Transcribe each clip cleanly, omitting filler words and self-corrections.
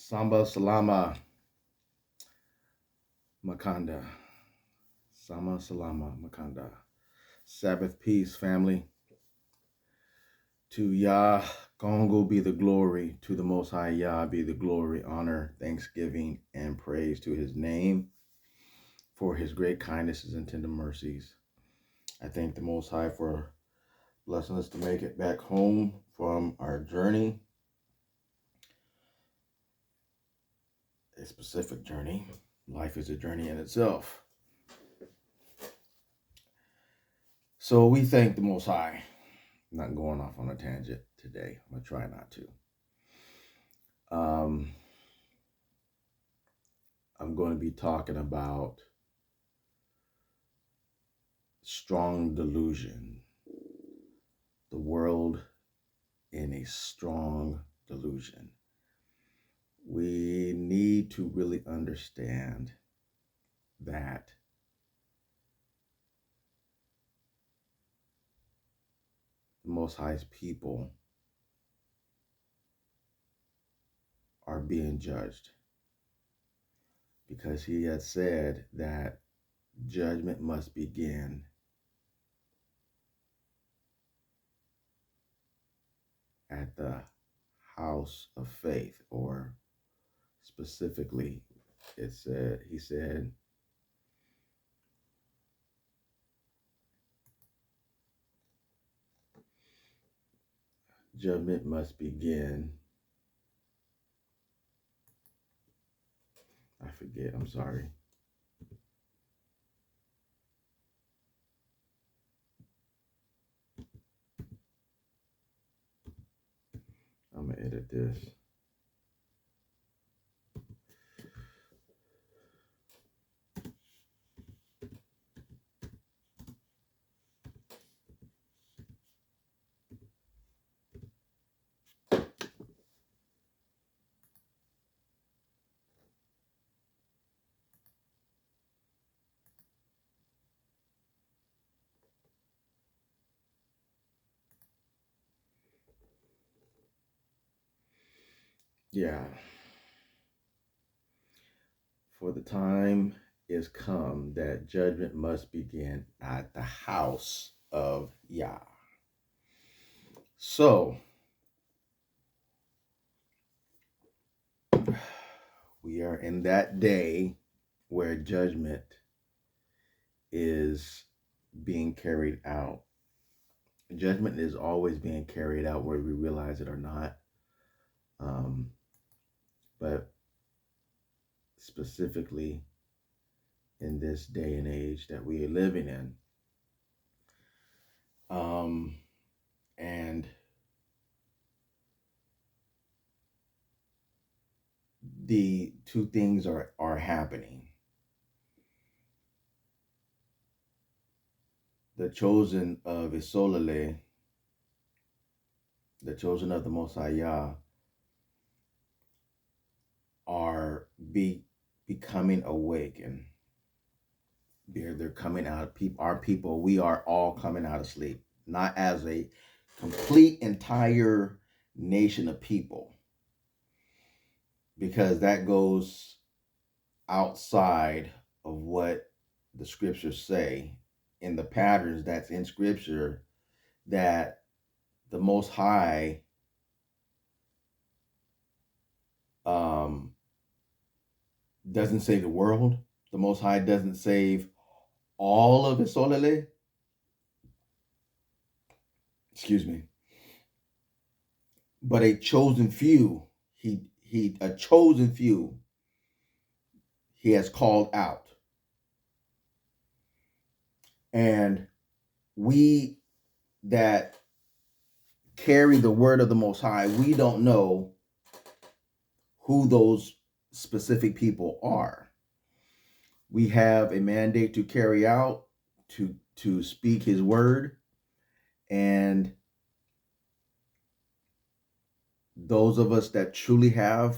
Samba Salama Makanda. Sama Salama Makanda. Sabbath peace, family. To Yah Congo be the glory. To the Most High Yah be the glory, honor, thanksgiving, and praise to his name for his great kindnesses and tender mercies. I thank the Most High for blessing us to make it back home from our journey. A specific journey. Life is a journey in itself. So we thank the Most High. I'm not going off on a tangent today. I'm going to try not to. I'm going to be talking about strong delusion. The world in a strong delusion. We need to really understand that the Most High's people are being judged, because he had said that judgment must begin at the house of faith, or specifically he said judgment must begin. I forget, I'm sorry. I'm gonna edit this. Yeah. For the time is come that judgment must begin at the house of Yah. So, we are in that day where judgment is being carried out. Judgment is always being carried out, whether we realize it or not. But specifically in this day and age that we are living in. And the two things are happening. The chosen of Isolale, the chosen of the Most High Yah, are becoming awake, and they're coming out. Our people, we are all coming out of sleep, not as a complete entire nation of people, because that goes outside of what the scriptures say, in the patterns that's in scripture, that the Most High doesn't save the world. The Most High doesn't save all of Isolele. Excuse me. But a chosen few, a chosen few he has called out. And we that carry the word of the Most High, we don't know who those specific people are. We have a mandate to carry out, to speak his word, and those of us that truly have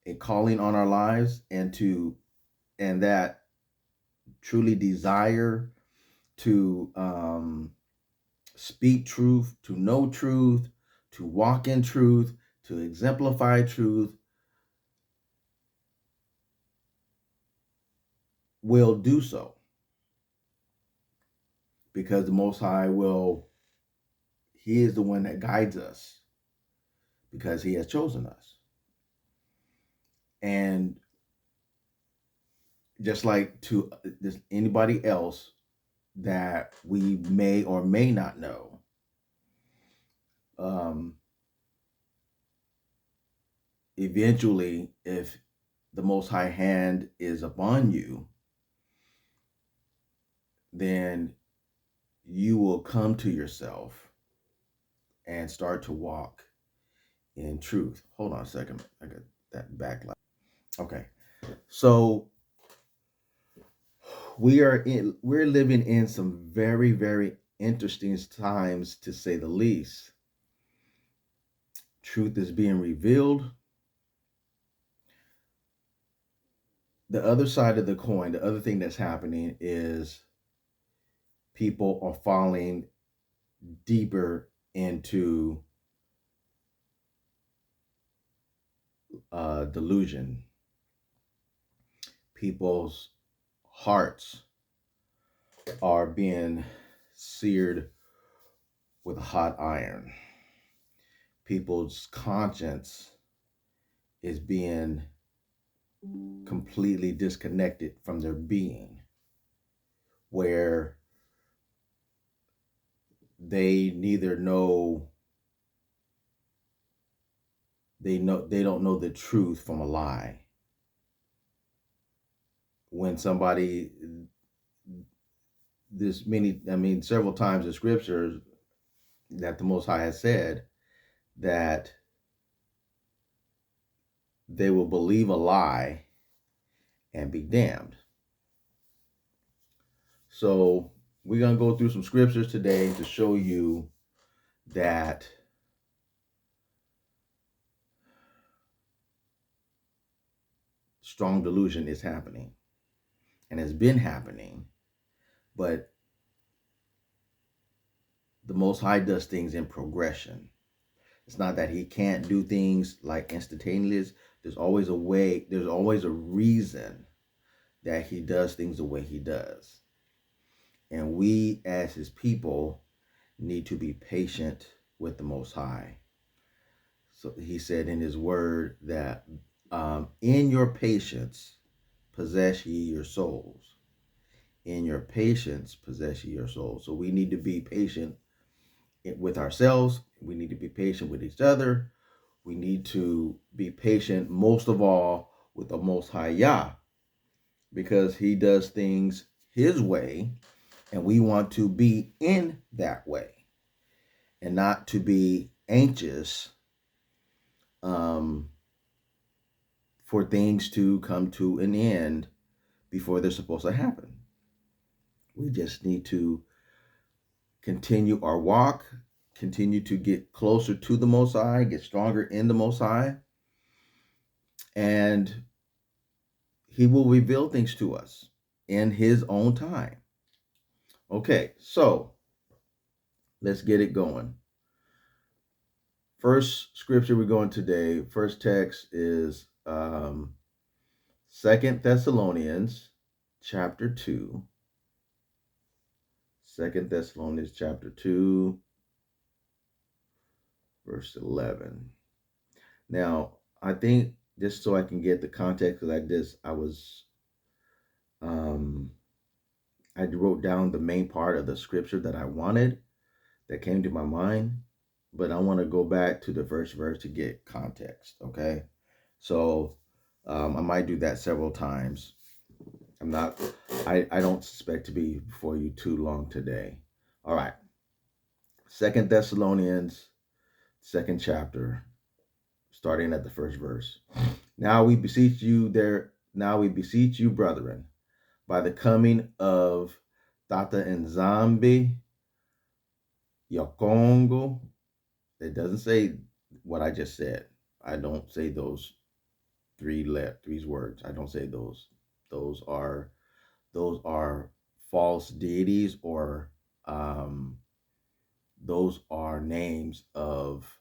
a calling on our lives, and that truly desire to speak truth, to know truth, to walk in truth, to exemplify truth, will do so, because the Most High He is the one that guides us, because He has chosen us. And just like to anybody else that we may or may not know, um, eventually, if the Most High hand is upon you, then you will come to yourself and start to walk in truth. Hold on a second. I got that backlight. Okay. So we're living in some very, very interesting times, to say the least. Truth is being revealed. The other side of the coin, the other thing that's happening is people are falling deeper into delusion. People's hearts are being seared with a hot iron. People's conscience is being completely disconnected from their being, where they neither know they don't know the truth from a lie. When somebody, several times in scriptures that the Most High has said that they will believe a lie and be damned. So we're going to go through some scriptures today to show you that strong delusion is happening and has been happening, but the Most High does things in progression. It's not that He can't do things like instantaneous. There's always a way, there's always a reason that He does things the way He does. And we, as His people, need to be patient with the Most High. So He said in His word that in your patience possess ye your souls. In your patience possess ye your souls. So we need to be patient with ourselves. We need to be patient with each other. We need to be patient, most of all, with the Most High Yah, because He does things His way, and we want to be in that way and not to be anxious for things to come to an end before they're supposed to happen. We just need to continue our walk, continue to get closer to the Most High, get stronger in the Most High, and He will reveal things to us in His own time. Okay, so let's get it going. First scripture we're going today, first text is 2 Thessalonians chapter 2. 2 Thessalonians chapter 2, verse 11. Now, I think just so I can get the context, because I wrote down the main part of the scripture that I wanted, that came to my mind, but I want to go back to the first verse to get context, okay? So I might do that several times. I don't expect to be before you too long today. All right. 2 Thessalonians, 2nd chapter, starting at the first verse. Now we beseech you, brethren, by the coming of Tata and Zambi, Yakongo. It doesn't say what I just said. I don't say those three words. I don't say those. Those are false deities, or those are names of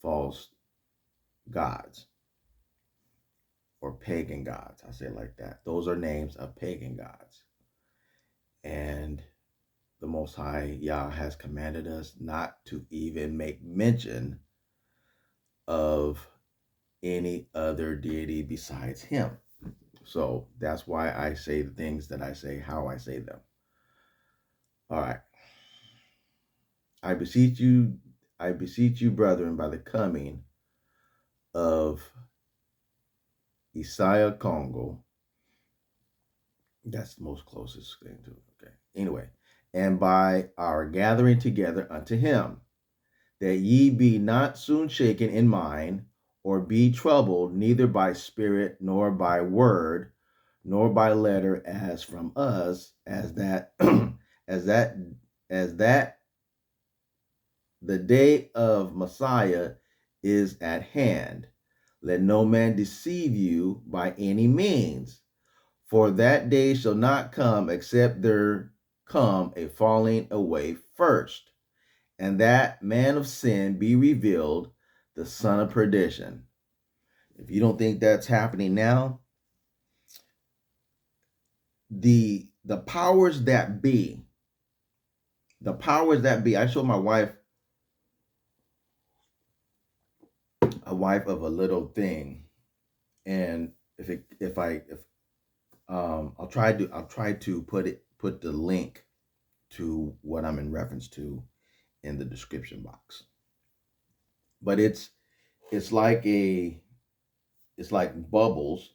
false gods or pagan gods. I say it like that. Those are names of pagan gods. And the Most High Yah has commanded us not to even make mention of any other deity besides him. So that's why I say the things that I say, how I say them. All right. I beseech you, brethren, by the coming of Isaiah Congo. That's the most closest thing to it. Okay. Anyway, and by our gathering together unto him, that ye be not soon shaken in mind, or be troubled, neither by spirit, nor by word, nor by letter, as from us, as that as that the day of Messiah is at hand. Let no man deceive you by any means, for that day shall not come except there come a falling away first, and that man of sin be revealed, the son of perdition. If you don't think that's happening now, the powers that be, I showed my wife of a little thing, and I'll try to put the link to what I'm in reference to in the description box. But it's like bubbles,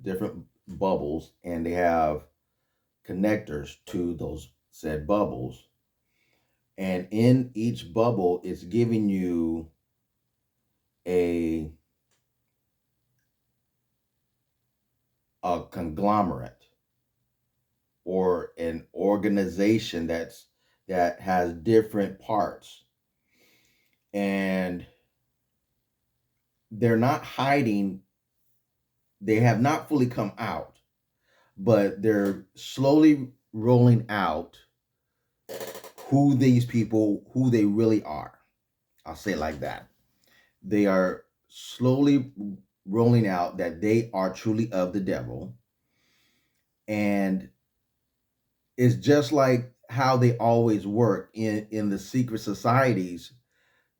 different bubbles, and they have connectors to those said bubbles. And in each bubble, it's giving you a conglomerate or an organization that has different parts, and they're not hiding. They have not fully come out, but they're slowly rolling out who they really are. I'll say it like that. They are slowly rolling out that they are truly of the devil. And it's just like how they always work in the secret societies.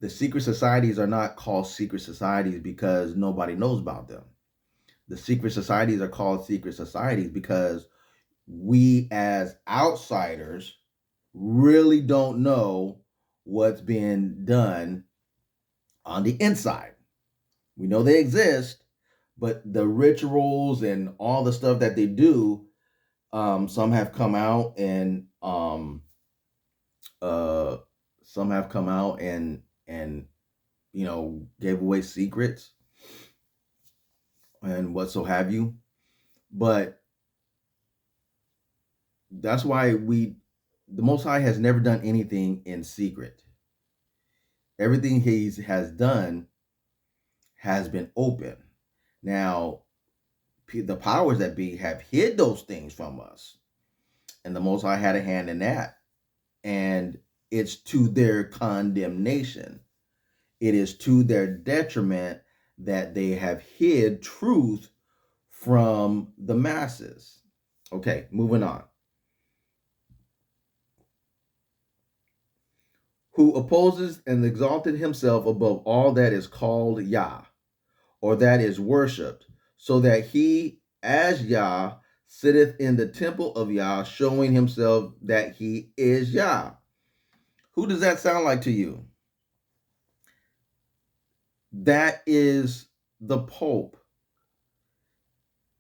The secret societies are not called secret societies because nobody knows about them. The secret societies are called secret societies because we as outsiders really don't know what's being done on the inside. We know they exist, but the rituals and all the stuff that they do, some have come out and gave away secrets and what so have you. But that's why the Most High has never done anything in secret. Everything he has done has been open. Now, the powers that be have hid those things from us, and the Most High had a hand in that. And it's to their condemnation. It is to their detriment that they have hid truth from the masses. Okay, moving on. Who opposes and exalted himself above all that is called Yah, or that is worshipped, so that he, as Yah, sitteth in the temple of Yah, showing himself that he is Yah. Who does that sound like to you? That is the Pope.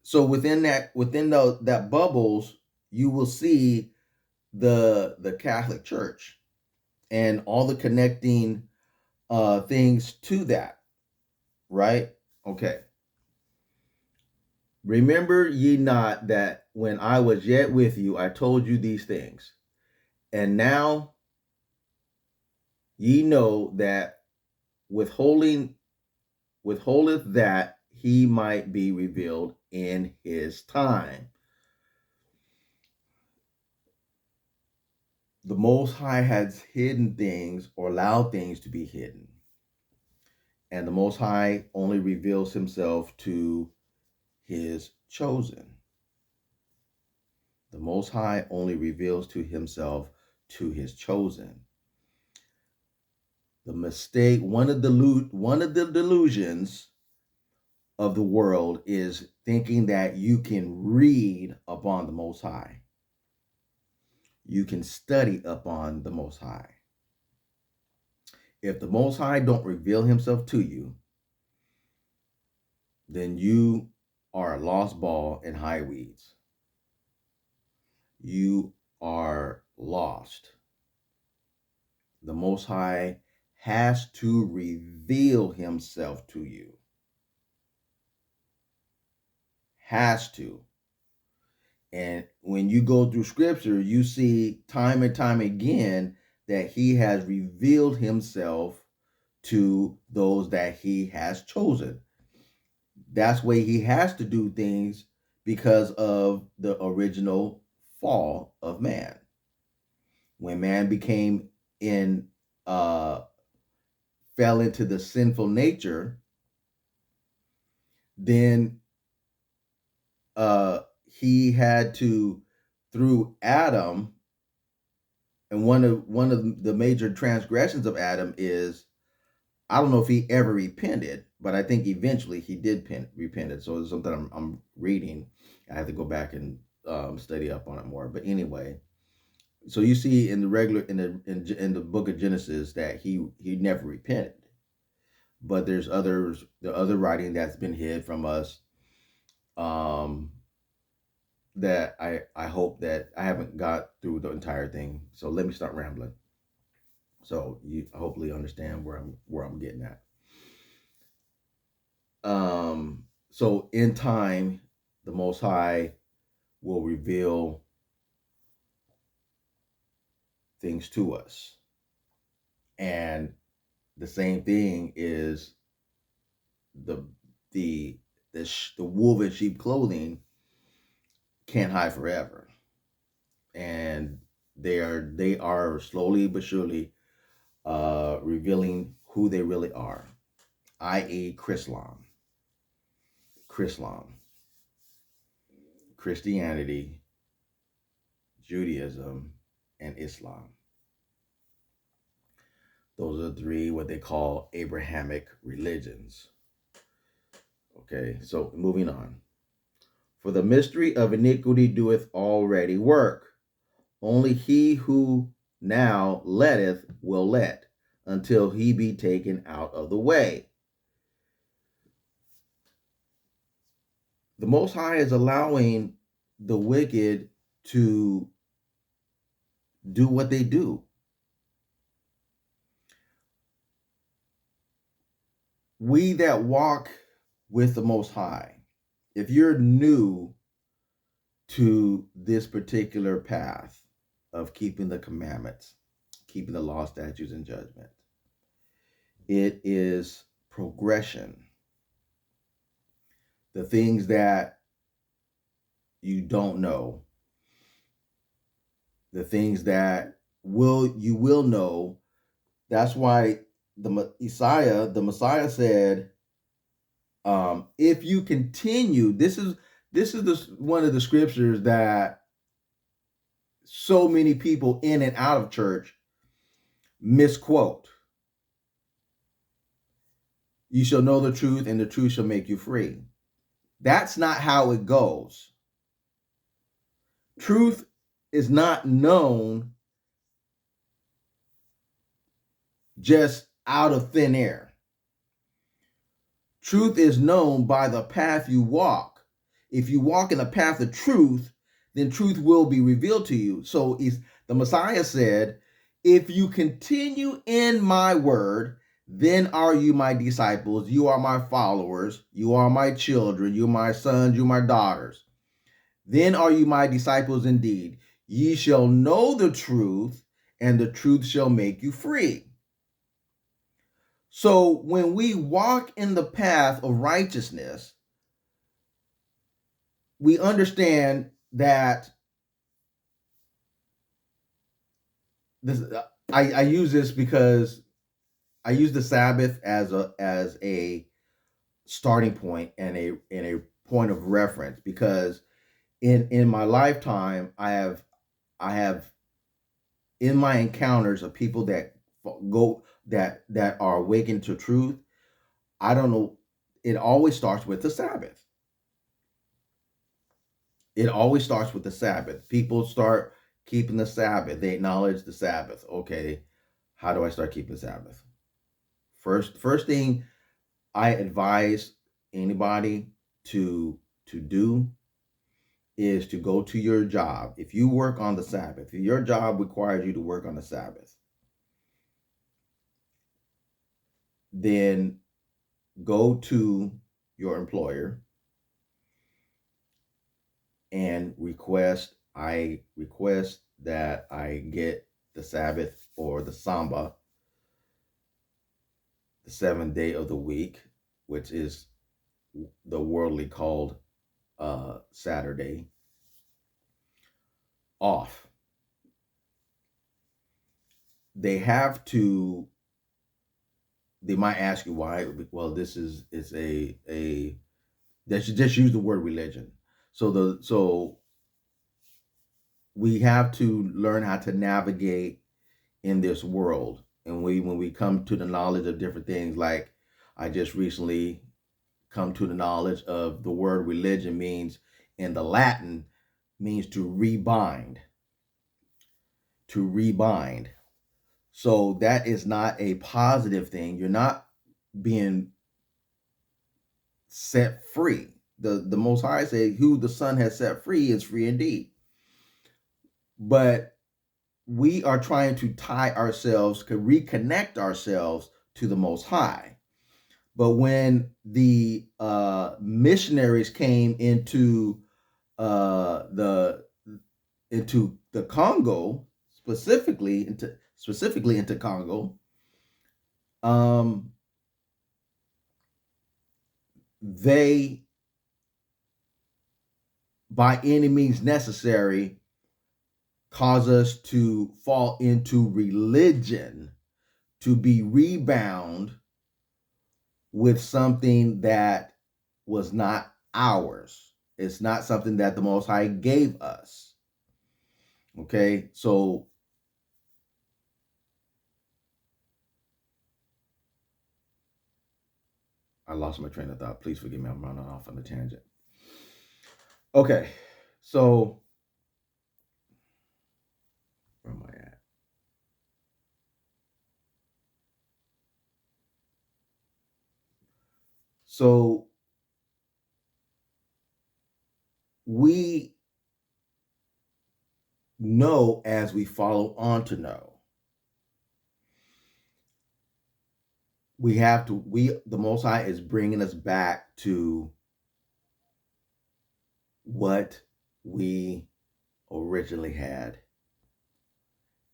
So within that bubbles, you will see the Catholic Church and all the connecting things to that, right? Okay. Remember ye not that when I was yet with you, I told you these things, and now ye know that withholdeth that he might be revealed in his time. The Most High has hidden things or allowed things to be hidden. And the Most High only reveals himself to his chosen. The Most High only reveals to himself to his chosen. The mistake, one of the delusions of the world is thinking that you can read upon the Most High. You can study upon the Most High. If the Most High don't reveal himself to you, then you are a lost ball in high weeds. You are lost. The Most High has to reveal himself to you. Has to. And when you go through scripture, you see time and time again that he has revealed himself to those that he has chosen. That's why he has to do things because of the original fall of man. When man became in fell into the sinful nature, then he had to, through Adam, and one of the major transgressions of Adam is, I don't know if he ever repented, but I think eventually he did repented. So it's something I'm reading. I have to go back and study up on it more. But anyway, so you see in the regular in the book of Genesis that he never repented. But there's the other writing that's been hid from us. That I hope that I haven't got through the entire thing. So let me start rambling. So you hopefully understand where I'm getting at. So in time, the Most High will reveal things to us. And the same thing is the wolf in sheep clothing can't hide forever. And they are slowly but surely revealing who they really are, i.e. Christianity, Judaism, and Islam. Those are three what they call Abrahamic religions. Okay, so moving on. For the mystery of iniquity doeth already work. Only he who now letteth will let, until he be taken out of the way. The Most High is allowing the wicked to do what they do. We that walk with the Most High, if you're new to this particular path of keeping the commandments, keeping the law, statutes, and judgment, it is progression. The things that you don't know, the things that you will know. That's why the Messiah said, if you continue, this is one of the scriptures that so many people in and out of church misquote. You shall know the truth, and the truth shall make you free. That's not how it goes. Truth is not known just out of thin air. Truth is known by the path you walk. If you walk in the path of truth, then truth will be revealed to you. So the Messiah said, if you continue in my word, then are you my disciples, you are my followers, you are my children, you are my sons, you are my daughters. Then are you my disciples indeed. Ye shall know the truth, and the truth shall make you free. So when we walk in the path of righteousness, we understand that this. I use this because I use the Sabbath as a starting point and a point of reference, because in my lifetime, I have in my encounters of people that go that are awakened to truth. I don't know. It always starts with the Sabbath. It always starts with the Sabbath. People start keeping the Sabbath. They acknowledge the Sabbath. Okay, how do I start keeping the Sabbath? First thing I advise anybody to do is to go to your job. If you work on the Sabbath, if your job requires you to work on the Sabbath, then go to your employer and I request that I get the Sabbath or the Samba, the seventh day of the week, which is the worldly called Saturday, off. They have to. They might ask you why. Well, this is a. They should just use the word religion. So we have to learn how to navigate in this world, and when we come to the knowledge of different things, like I just recently come to the knowledge of the word religion means in the Latin means to rebind, to rebind. So that is not a positive thing. You're not being set free. The Most High say, "Who the Son has set free is free indeed." But we are trying to tie ourselves, to reconnect ourselves to the Most High. But when the missionaries came the into the Congo, specifically into Congo, they, by any means necessary, cause us to fall into religion, to be rebound with something that was not ours. It's not something that the Most High gave us. Okay, so I lost my train of thought. Please forgive me. I'm running off on a tangent. Okay, so where am I at? So we know as we follow on to know. The Most High is bringing us back to what we originally had.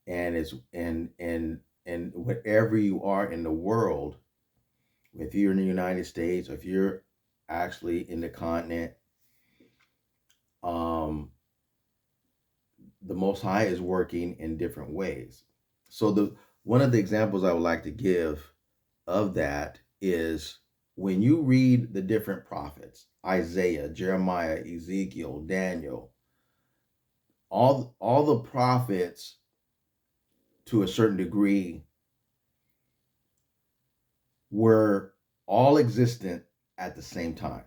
And it's and wherever you are in the world, if you're in the United States, or if you're actually in the continent, the Most High is working in different ways. So one of the examples I would like to give of that is when you read the different prophets, Isaiah, Jeremiah, Ezekiel, Daniel, all the prophets, to a certain degree, were all existent at the same time.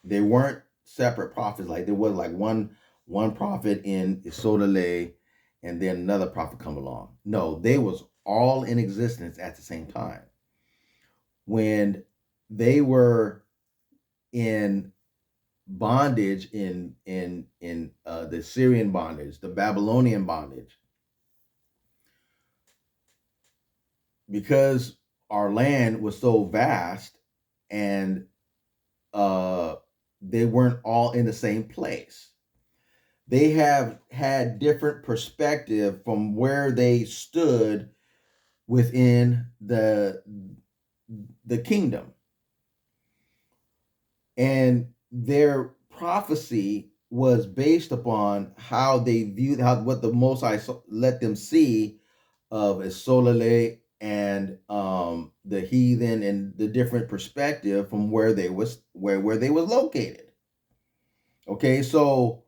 They weren't separate prophets. Like there was like one prophet in Isodale and then another prophet come along. No, they was all in existence at the same time. When they were in bondage, in the Syrian bondage, the Babylonian bondage, because our land was so vast, and they weren't all in the same place. They have had different perspective from where they stood within the kingdom, and their prophecy was based upon how they viewed what the Most High let them see of Esolale the heathen and the different perspective from where they was located. Okay, so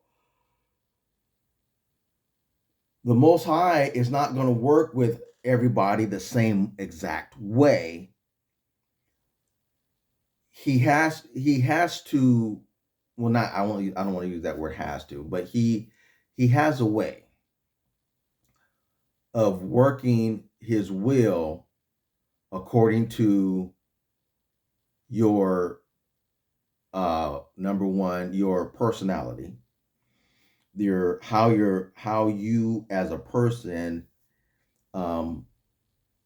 the Most High is not going to work with everybody the same exact way. He has to, well, not I don't want to use that word has to, but he has a way of working his will according to your number one, your personality, how you as a person um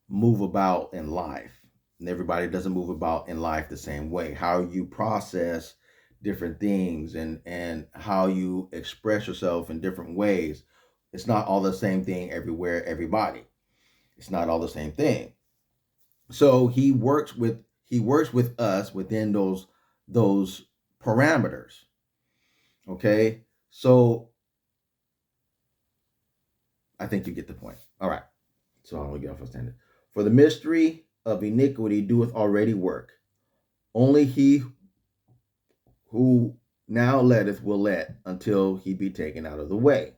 move about in life. And everybody doesn't move about in life the same way. How you process different things and how you express yourself in different ways. It's not all the same thing everywhere, everybody. It's not all the same thing. So he works with us within those parameters. Okay? So I think you get the point. All right. So I'm gonna get off a standard. For the mystery of iniquity doeth already work. Only he who now letteth will let until he be taken out of the way.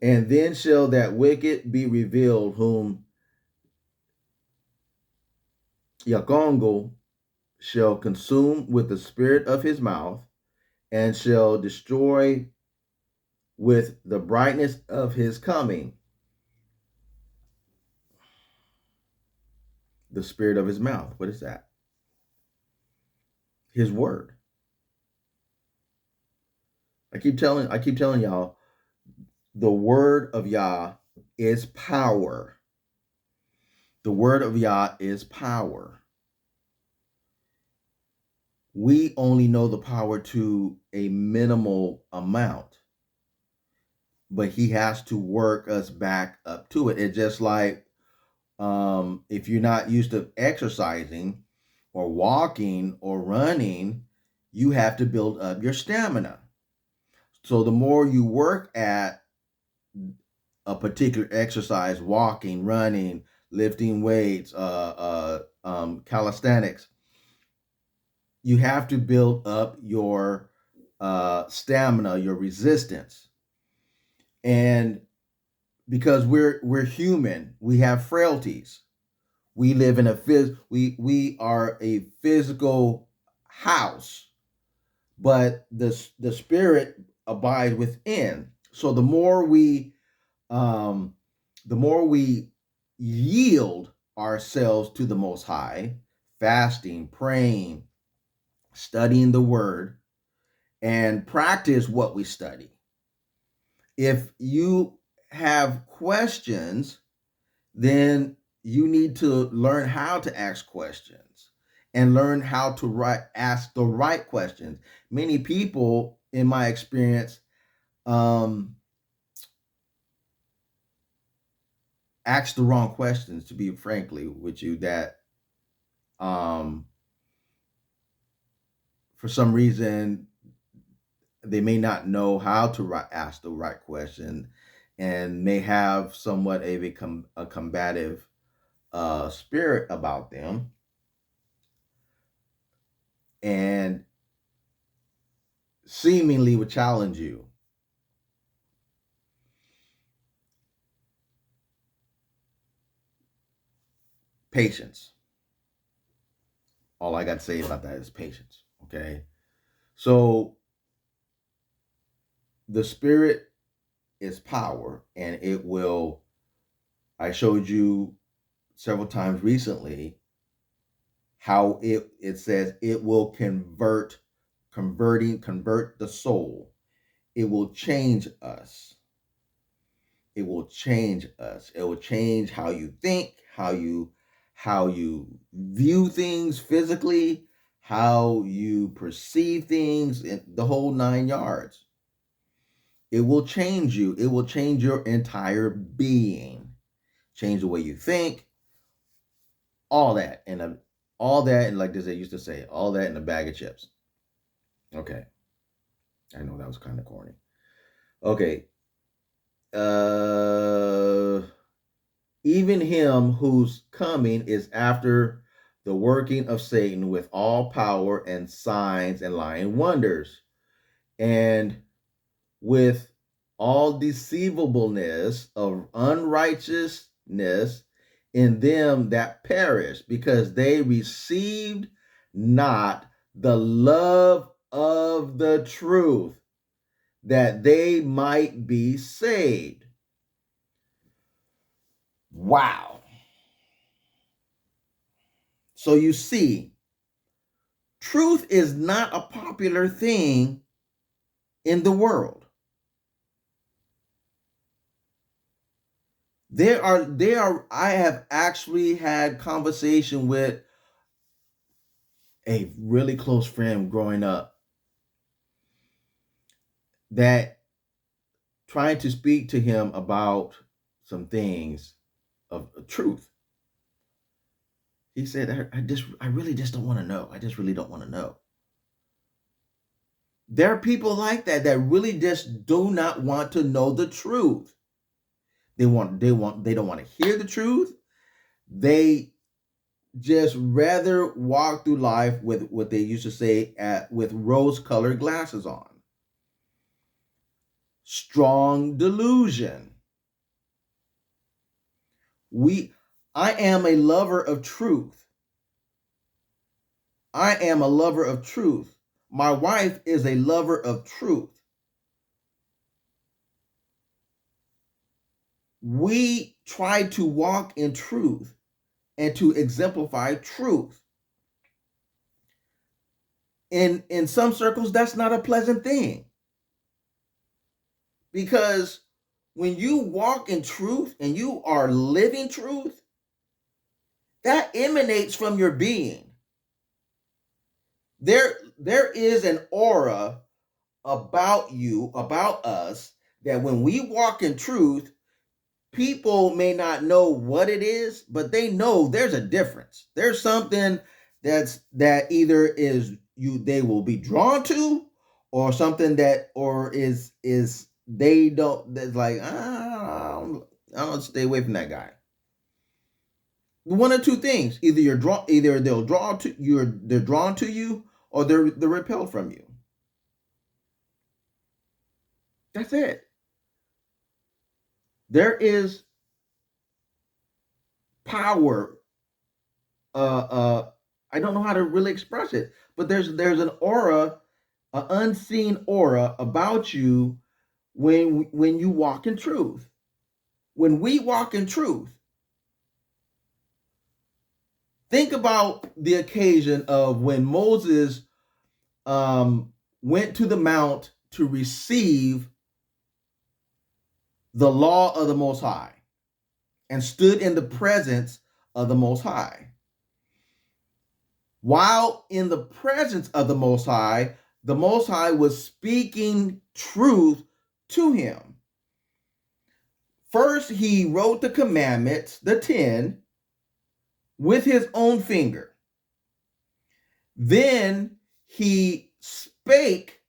And then shall that wicked be revealed, whom Yakongo shall consume with the spirit of his mouth, and shall destroy with the brightness of his coming. The spirit of his mouth. What is that? His word. I keep telling y'all, the word of Yah is power. The word of Yah is power. We only know the power to a minimal amount, but he has to work us back up to it. It's just like if you're not used to exercising or walking or running, you have to build up your stamina. So the more you work at a particular exercise, walking, running, lifting weights, calisthenics, you have to build up your stamina, your resistance. And because we're human, we have frailties. We live in we are a physical house, but the spirit abides within. So the more we yield ourselves to the Most High, fasting, praying, studying the Word, and practice what we study. If you have questions, then you need to learn how to ask questions and learn how to ask the right questions. Many people, in my experience, ask the wrong questions, to be frankly with you, that for some reason they may not know how to ask the right question and may have somewhat of a combative spirit about them, and seemingly would challenge you. Patience. All I got to say about that is patience. Okay. So the spirit is power, and it will, I showed you several times recently how it says it will convert the soul. It will change us. It will change us. It will change how you think, how you view things physically, how you perceive things, in the whole 9 yards. It will change you. It will change your entire being. Change the way you think, all that, and like they used to say, all that in a bag of chips. Okay. I know that was kind of corny. Okay. even him whose coming is after the working of Satan with all power and signs and lying wonders, and with all deceivableness of unrighteousness in them that perish, because they received not the love of the truth, that they might be saved. Wow. So you see, truth is not a popular thing in the world. I have actually had conversation with a really close friend growing up that trying to speak to him about some things of truth. He said, I really just don't want to know. I just really don't want to know. There are people like that really just do not want to know the truth. They don't want to hear the truth. They just rather walk through life with what they used to say with rose-colored glasses on. Strong delusion. I am a lover of truth. I am a lover of truth. My wife is a lover of truth. We try to walk in truth and to exemplify truth. In some circles, that's not a pleasant thing. Because when you walk in truth and you are living truth, that emanates from your being. There is an aura about you, about us, that when we walk in truth, people may not know what it is, but they know there's a difference. There's something that either is they will be drawn to, or something that is they don't, that's like, I don't stay away from that guy. One or two things: either they're drawn to you, or they're repelled from you. That's it. There is power. I don't know how to really express it, but there's an aura, an unseen aura about you when you walk in truth. When we walk in truth, think about the occasion of when Moses went to the mount to receive the law of the Most High and stood in the presence of the Most High. While in the presence of the Most High was speaking truth to him. First, he wrote the commandments, the 10, with his own finger. Then he spake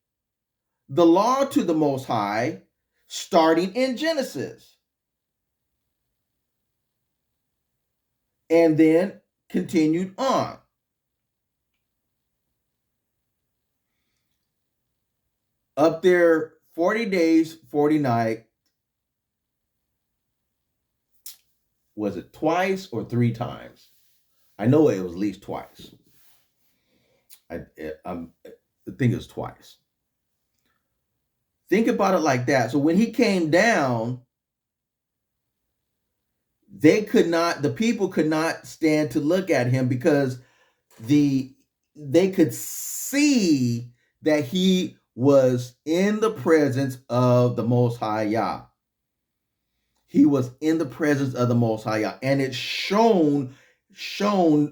the law to the Most High, starting in Genesis, and then continued on. Up there, 40 days, 40 nights. Was it twice or three times? I know it was at least twice. I think it was twice. Think about it like that. So when he came down, the people could not stand to look at him, because they could see that he was in the presence of the Most High Yah. He was in the presence of the Most High Yah, and it shone.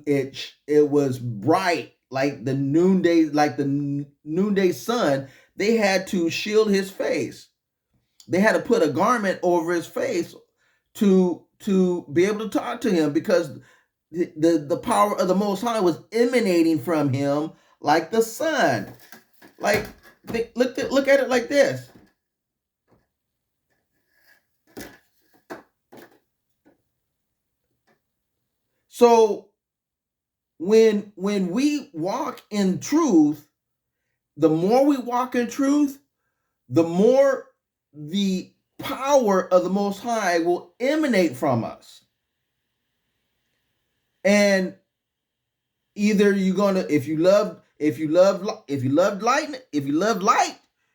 It was bright like the noonday sun. They had to shield his face. They had to put a garment over his face to be able to talk to him, because the power of the Most High was emanating from him like the sun. Like, look at it like this. So when we walk in truth, the more we walk in truth, the more the power of the Most High will emanate from us. And either you're gonna, if you love light,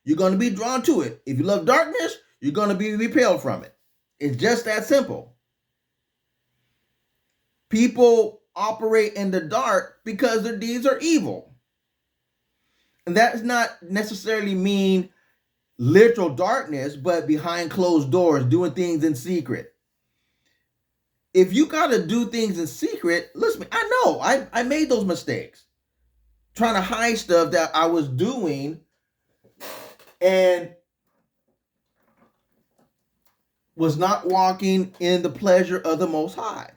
you're gonna be drawn to it. If you love darkness, you're gonna be repelled from it. It's just that simple. People operate in the dark because their deeds are evil. And that does not necessarily mean literal darkness, but behind closed doors, doing things in secret. If you got to do things in secret, listen, I know I made those mistakes trying to hide stuff that I was doing and was not walking in the pleasure of the Most High.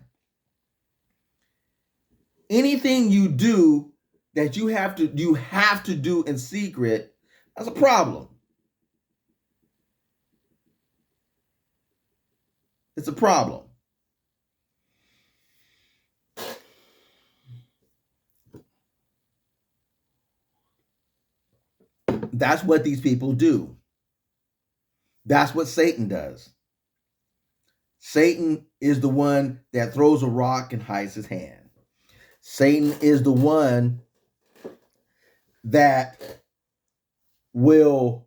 Anything you do that you have to do in secret, that's a problem. It's a problem. That's what these people do. That's what Satan does. Satan is the one that throws a rock and hides his hand. Satan is the one that will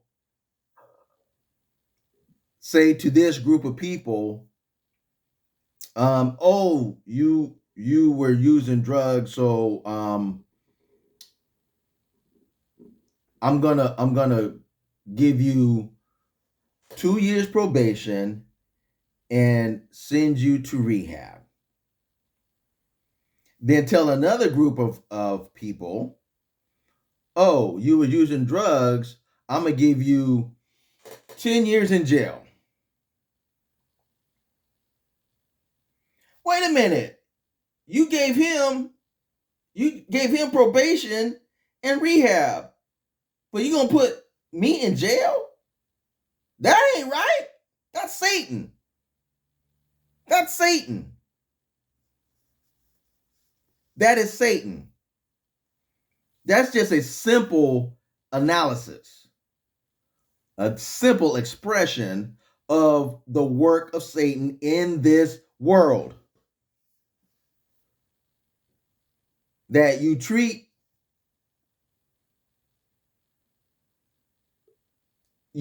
say to this group of people, oh, you were using drugs, so I'm gonna give you 2 years probation and send you to rehab. Then tell another group of people, oh, you were using drugs, I'm gonna give you 10 years in jail. Wait a minute. You gave him probation and rehab, but you gonna put me in jail? That ain't right. That's Satan. That's Satan. That is Satan. That's just a simple analysis, a simple expression of the work of Satan in this world. That you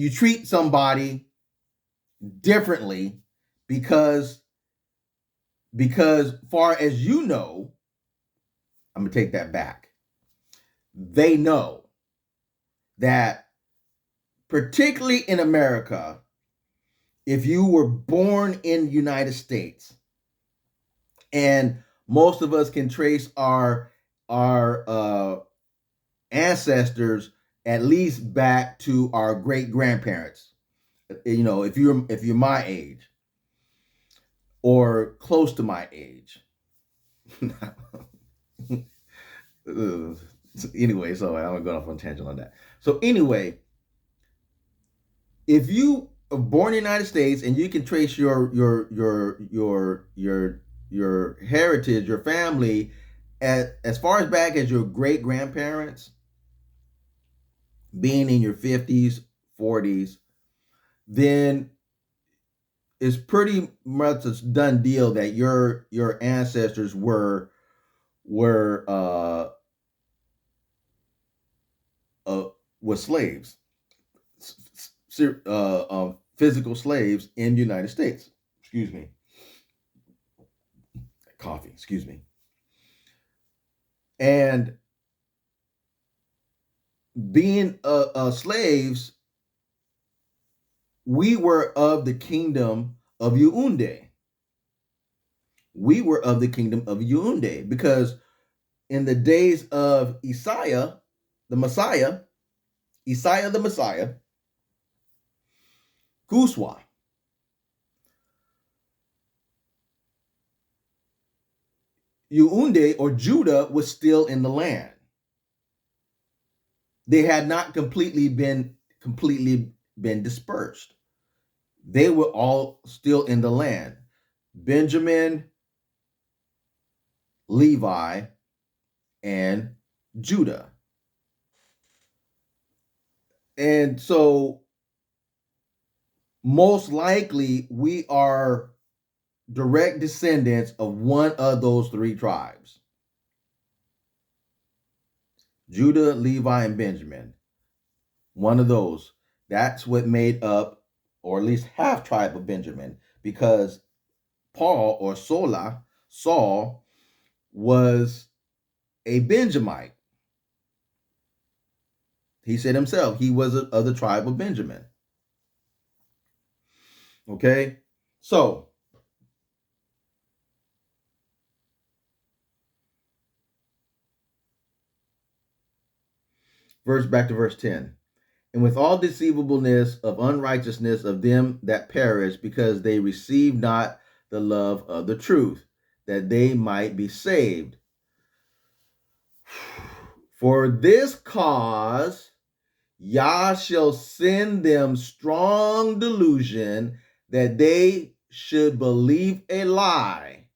treat somebody differently because far as you know, I'm gonna take that back. They know that, particularly in America, if you were born in the United States, and most of us can trace our ancestors at least back to our great grandparents. You know, if you're my age or close to my age. Anyway, so I'm gonna go off on a tangent on that. So anyway, if you are born in the United States and you can trace your heritage, your family, as far as back as your great grandparents, being in your 50s, 40s, then it's pretty much a done deal that your ancestors were slaves, physical slaves in the United States. Excuse me. Coffee, excuse me. And being slaves, we were of the kingdom of Yaoundé. We were of the kingdom of Yaoundé because in the days of Isaiah the Messiah, Guswa, Yaoundé or Judah was still in the land. They had not completely been dispersed. They were all still in the land. Benjamin, Levi, and Judah. And so most likely we are direct descendants of one of those three tribes: Judah, Levi, and Benjamin. One of those. That's what made up, or at least half tribe of Benjamin, because Paul, or Saul, was a Benjamite. He said himself he was of the tribe of Benjamin. Okay, so back to verse 10. And with all deceivableness of unrighteousness of them that perish, because they receive not the love of the truth, that they might be saved. For this cause Yah shall send them strong delusion, that they should believe a lie,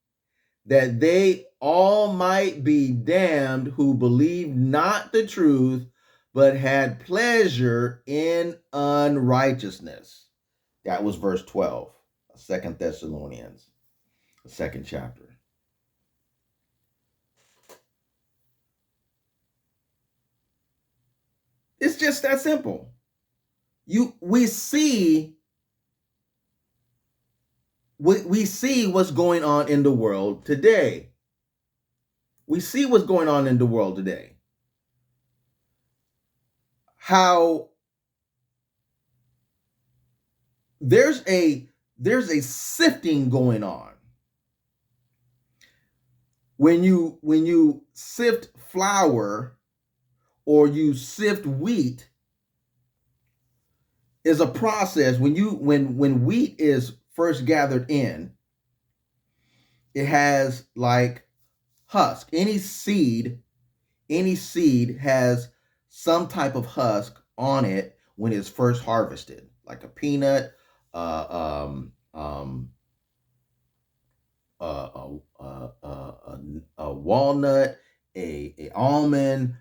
that they all might be damned who believed not the truth, but had pleasure in unrighteousness. That was verse 12, 2 Thessalonians, the second chapter. It's just that simple. We see what's going on in the world today. We see what's going on in the world today. How there's a sifting going on. When you sift flour or you sift wheat, is a process. When wheat is first gathered in, it has like husk. Any seed has some type of husk on it when it's first harvested, like a peanut, a walnut, a almond,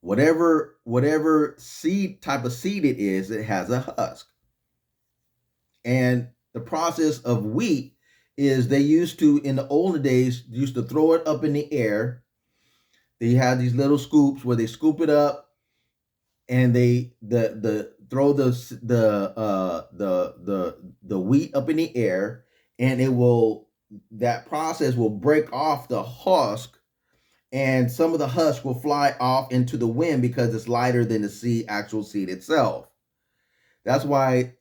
whatever seed type of seed it is, it has a husk. And the process of wheat is they used to, in the older days, used to throw it up in the air. They had these little scoops where they scoop it up and they throw the wheat up in the air, and that process will break off the husk, and some of the husk will fly off into the wind because it's lighter than the actual seed itself. That's why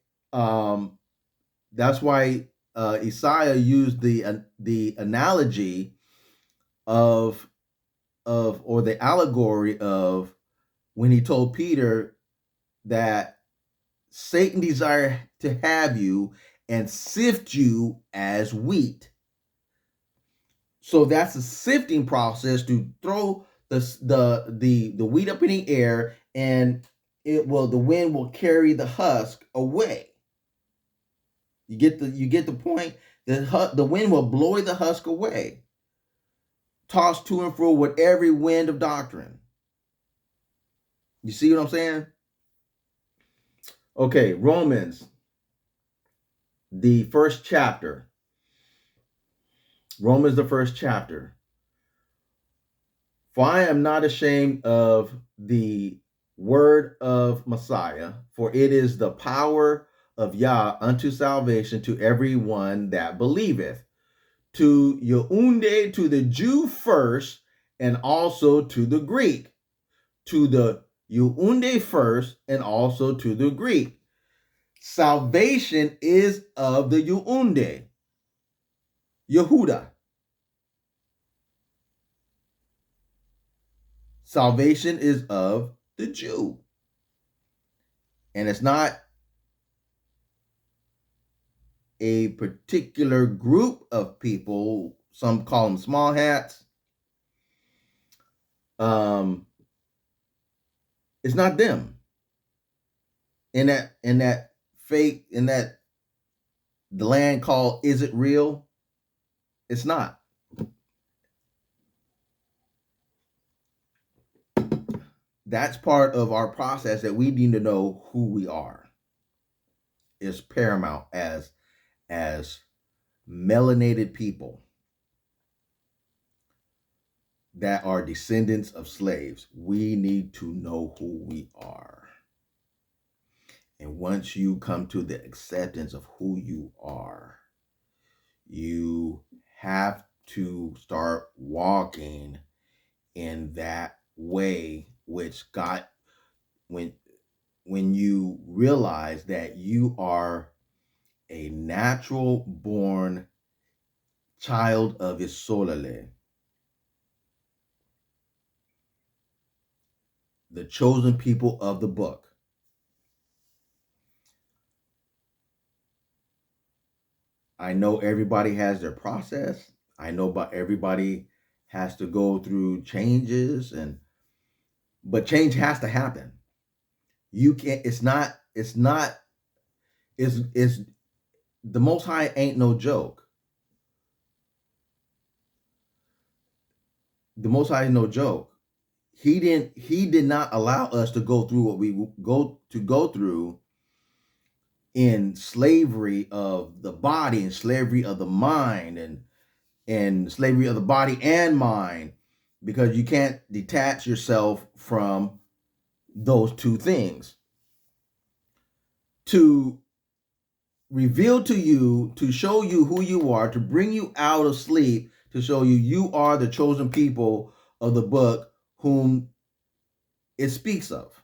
Isaiah used the analogy of or the allegory of when he told Peter that Satan desired to have you and sift you as wheat. So that's a sifting process to throw the wheat up in the air, and the wind will carry the husk away. You get the point? The wind will blow the husk away, tossed to and fro with every wind of doctrine. You see what I'm saying? Okay, Romans, the first chapter. Romans, the first chapter. For I am not ashamed of the word of Messiah, for it is the power of Yah unto salvation to everyone that believeth, to Yeunde, to the Jew first, and also to the Greek. To the Yeunde first, and also to the Greek. Salvation is of the Yeunde, Yehuda. Salvation is of the Jew. And it's not a particular group of people. Some call them small hats. It's not them. In that the land called, is it real? It's not. that's part of our process, that we need to know who we are. Is paramount as melanated people that are descendants of slaves. We need to know who we are. And once you come to the acceptance of who you are, you have to start walking in that way, which God, when you realize that you are a natural born child of Isolale, the chosen people of the book. I know everybody has their process. I know about everybody has to go through changes, but change has to happen. You can't, it's the Most High ain't no joke. The Most High is no joke. He did not allow us to go through what we go through in slavery of the body and slavery of the mind and slavery of the body and mind, because you can't detach yourself from those two things. To reveal to you, to show you who you are, to bring you out of sleep, to show you you are the chosen people of the book whom it speaks of.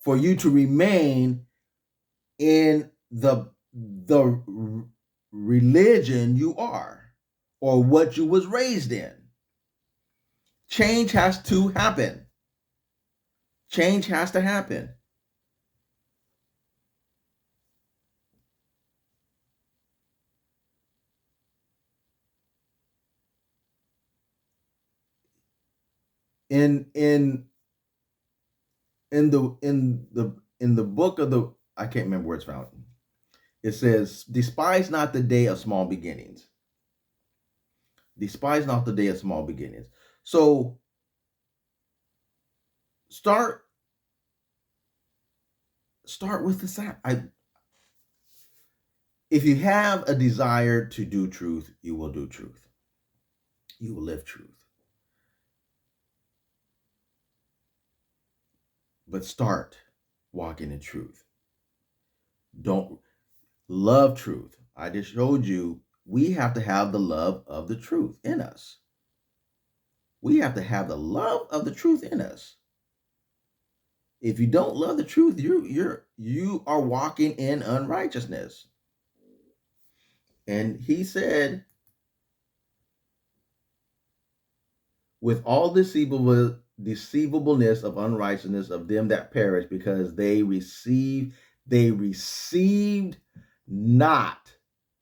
For you to remain in the religion you are, or what you was raised in. Change has to happen. Change has to happen. In the book of the, I can't remember where it's found. It says, "Despise not the day of small beginnings." Despise not the day of small beginnings. So start with the side. If you have a desire to do truth, you will do truth. You will live truth. But start walking in truth. Don't love truth. I just showed you we have to have the love of the truth in us. We have to have the love of the truth in us. If you don't love the truth, you are walking in unrighteousness. And he said, with all deceivableness of unrighteousness of them that perish, because they received not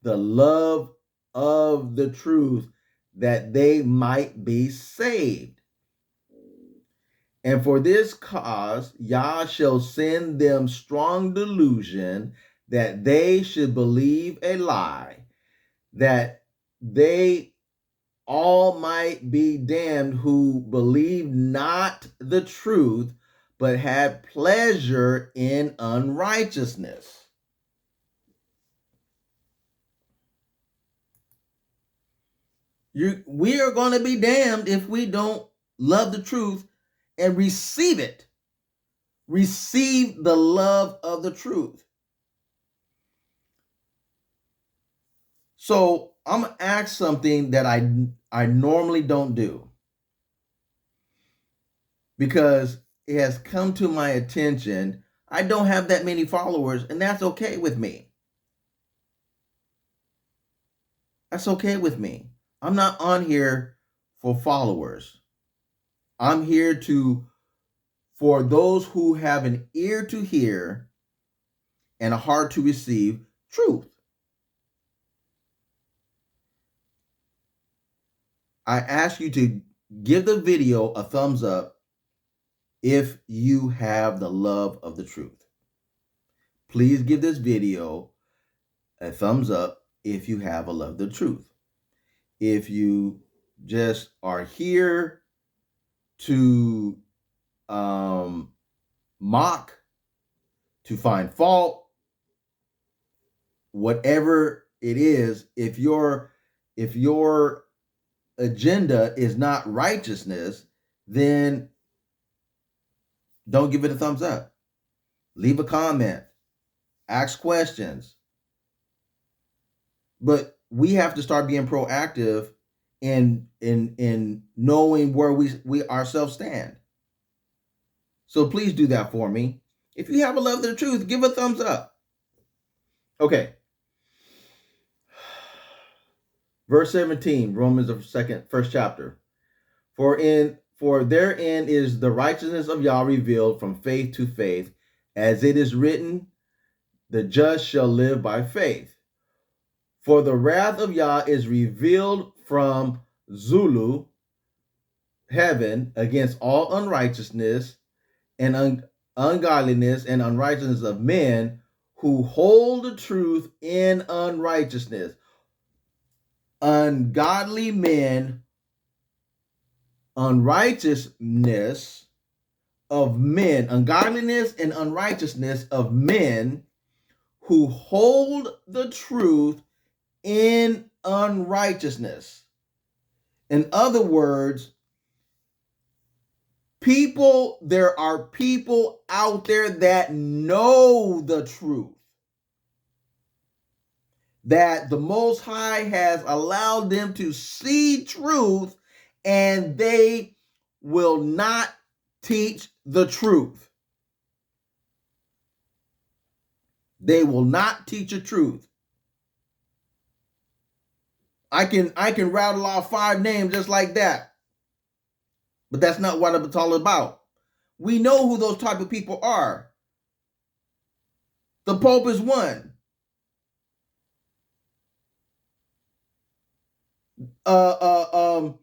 the love of the truth, that they might be saved. And for this cause, Yah shall send them strong delusion, that they should believe a lie, that they all might be damned who believed not the truth, but had pleasure in unrighteousness. We are going to be damned if we don't love the truth and receive it. Receive the love of the truth. So I'm going to ask something that I normally don't do, because it has come to my attention. I don't have that many followers, and that's okay with me. That's okay with me. I'm not on here for followers. I'm here for those who have an ear to hear and a heart to receive truth. I ask you to give the video a thumbs up if you have the love of the truth. Please give this video a thumbs up if you have a love of the truth. If you just are here to mock, to find fault, whatever it is. If your agenda is not righteousness, then don't give it a thumbs up. Leave a comment, ask questions. But we have to start being proactive in knowing where we ourselves stand. So please do that for me. If you have a love of the truth, give a thumbs up. Okay. Verse 17, Romans the first chapter. For therein is the righteousness of Yah revealed from faith to faith, as it is written, the just shall live by faith. For the wrath of Yah is revealed from Zulu, heaven, against all unrighteousness and ungodliness and unrighteousness of men who hold the truth in unrighteousness. Ungodly men, unrighteousness of men, ungodliness and unrighteousness of men who hold the truth in unrighteousness. In other words, there are people out there that know the truth, that the Most High has allowed them to see truth, and they will not teach the truth. They will not teach the truth. I can rattle off 5 names just like that, but that's not what it's all about. We know who those type of people are. The Pope is one. The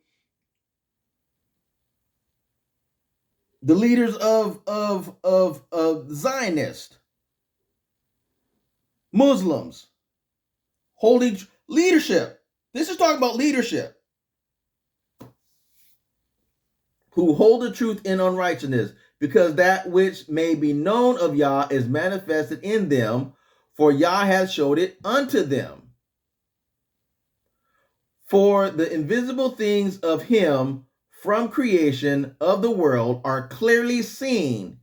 leaders of Zionist, Muslims, holding leadership. This is talking about leadership, who hold the truth in unrighteousness, because that which may be known of Yah is manifested in them, for Yah has showed it unto them. For the invisible things of him from creation of the world are clearly seen,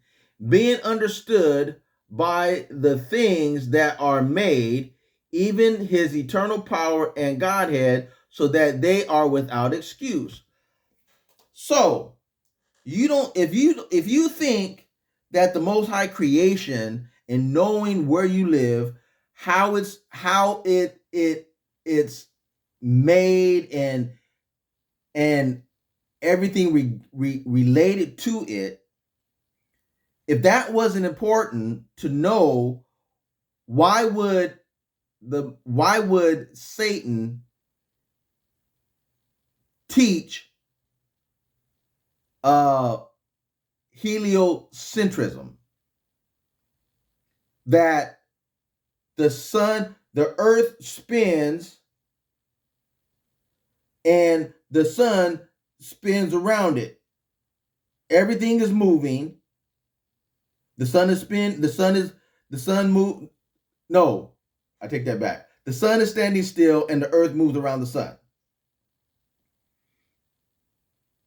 being understood by the things that are made, even his eternal power and Godhead, so that they are without excuse. So, if you think that the Most High creation and knowing where you live, how it's made and everything related to it, if that wasn't important to know, why would Satan teach heliocentrism, that the earth spins and the sun spins around it? Everything is moving. The sun move. No, I take that back. The sun is standing still and the earth moves around the sun.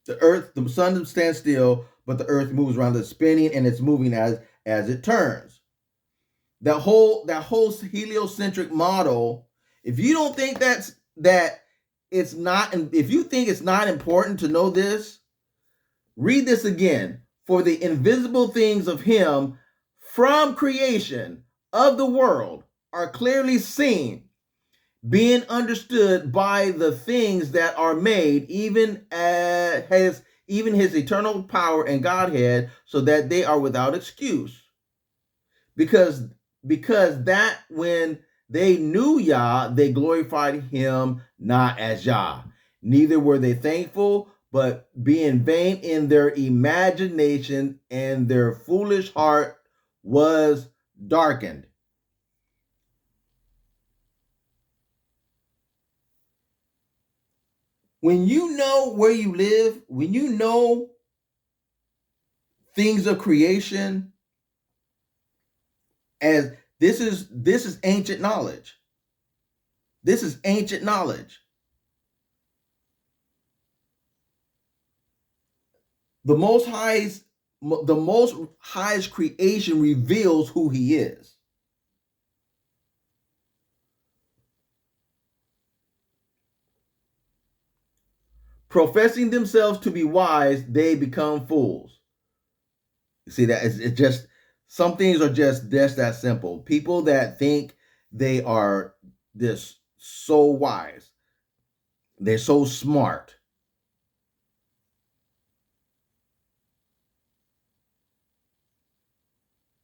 The sun stands still, but the earth moves around. It's spinning and it's moving as it turns. That whole heliocentric model, if you don't think if you think it's not important to know this, read this again. For the invisible things of him from creation of the world are clearly seen, being understood by the things that are made, even his eternal power and Godhead, so that they are without excuse. Because that when they knew Yah, they glorified him not as Yah. Neither were they thankful, but being vain in their imagination, and their foolish heart was darkened. When you know where you live, when you know things of creation as this is ancient knowledge. This is ancient knowledge. The most highest creation reveals who he is. Professing themselves to be wise, they become fools. You see that it's just some things are just that simple. People that think they are this so wise, they're so smart.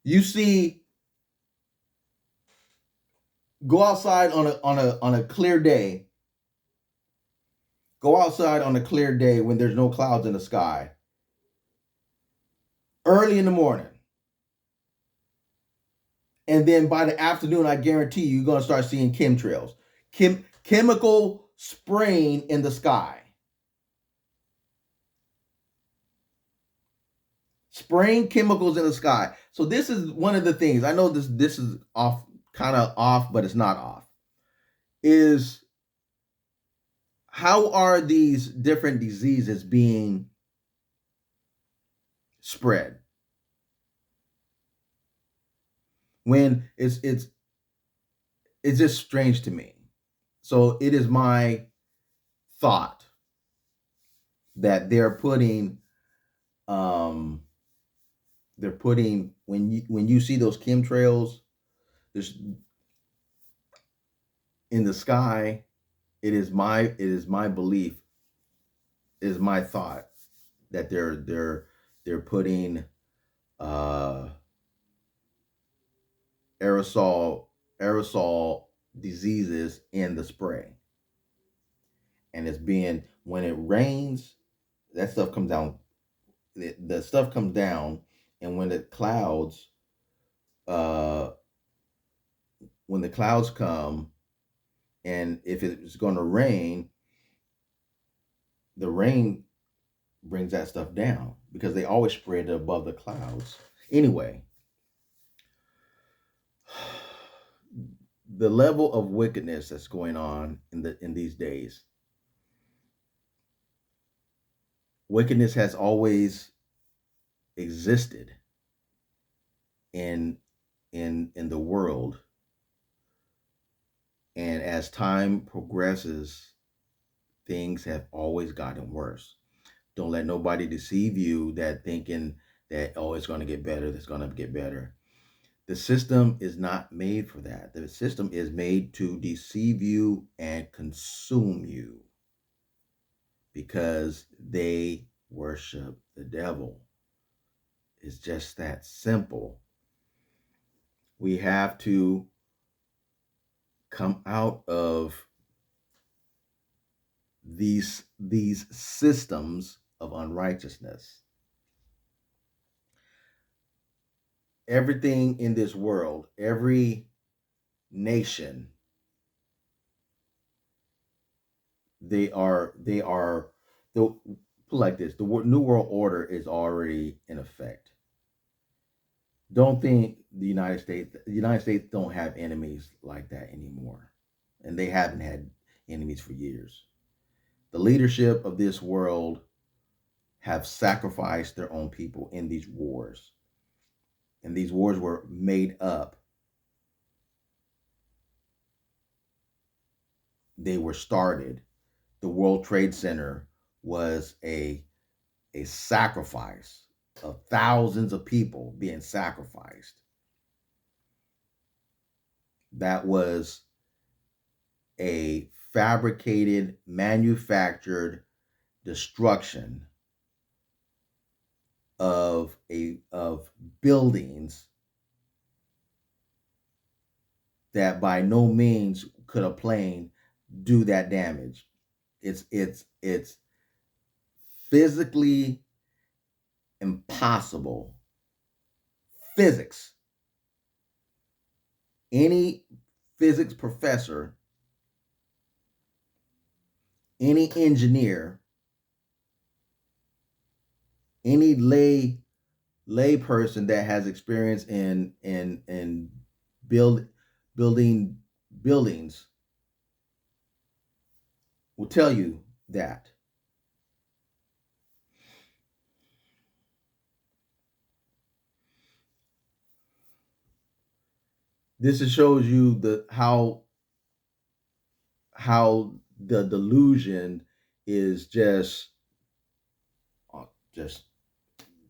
You see, go outside on a clear day. Go outside on a clear day when there's no clouds in the sky. Early in the morning. And then by the afternoon, I guarantee you're going to start seeing chemtrails. Chemical spraying in the sky. Spraying chemicals in the sky. So this is one of the things. I know this is off, kind of off, but it's not off. Is how are these different diseases being spread? When it's just strange to me. So it is my thought that they're putting when you see those chemtrails there's in the sky, it is my belief, it is my thought that they're putting uh aerosol diseases in the spray, and it's being, when it rains, that stuff comes down, the stuff comes down, and uh when the clouds come, and if it's going to rain, the rain brings that stuff down because they always spread it above the clouds. Anyway, the level of wickedness that's going on in these days, wickedness has always existed in in the world, and as time progresses, things have always gotten worse. Don't let nobody deceive you that thinking that, oh, it's going to get better, it's going to get better. The system is not made for that. The system is made to deceive you and consume you because they worship the devil. It's just that simple. We have to come out of these systems of unrighteousness. Everything in this world, every nation, they are the put like this, the new world order is already in effect. Don't think the United States don't have enemies like that anymore, and they haven't had enemies for years. The leadership of this world have sacrificed their own people in these wars, and these wars were made up. They were started. The World Trade Center was a sacrifice of thousands of people being sacrificed. That was a fabricated, manufactured destruction of buildings that by no means could a plane do that damage. It's physically impossible. Physics. Any physics professor, any engineer, any lay layperson that has experience in building buildings will tell you that. This shows you how the delusion is just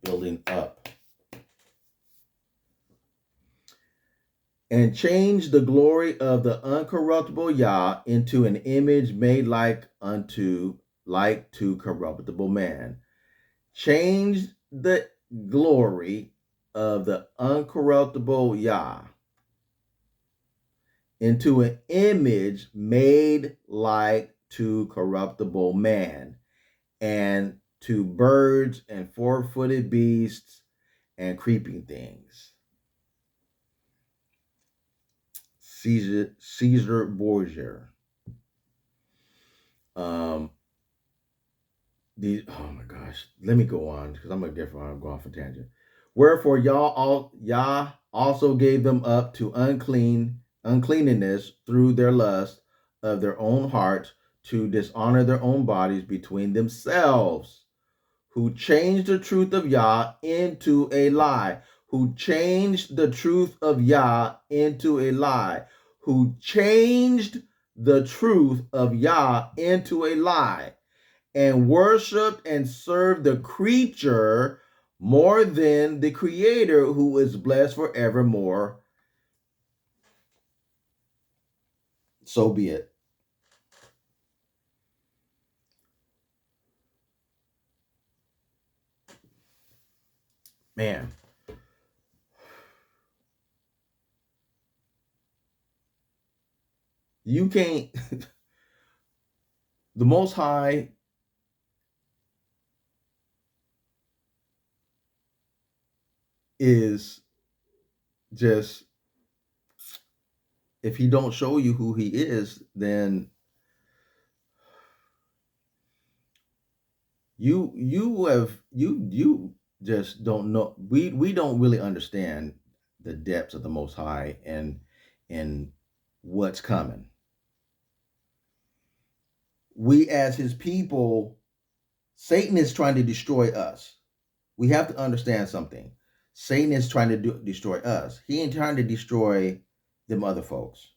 building up. And change the glory of the uncorruptible Yah into an image made like to corruptible man. Change the glory of the uncorruptible Yah into an image made like to corruptible man, and to birds and four-footed beasts and creeping things. Caesar Borgia. Oh my gosh, let me go on because I'm gonna go off a tangent. Wherefore Yah also gave them up to uncleanness through their lust of their own hearts, to dishonor their own bodies between themselves, who changed the truth of Yah into a lie, who changed the truth of Yah into a lie, who changed the truth of Yah into a lie, and worshiped and served the creature more than the Creator, who is blessed forevermore. So be it. Man. You can't. The Most High is just, if he don't show you who he is, then you just don't know. We don't really understand the depths of the Most High and what's coming. We as his people, Satan is trying to destroy us. We have to understand something. Satan is trying to destroy us. He ain't trying to destroy them other folks.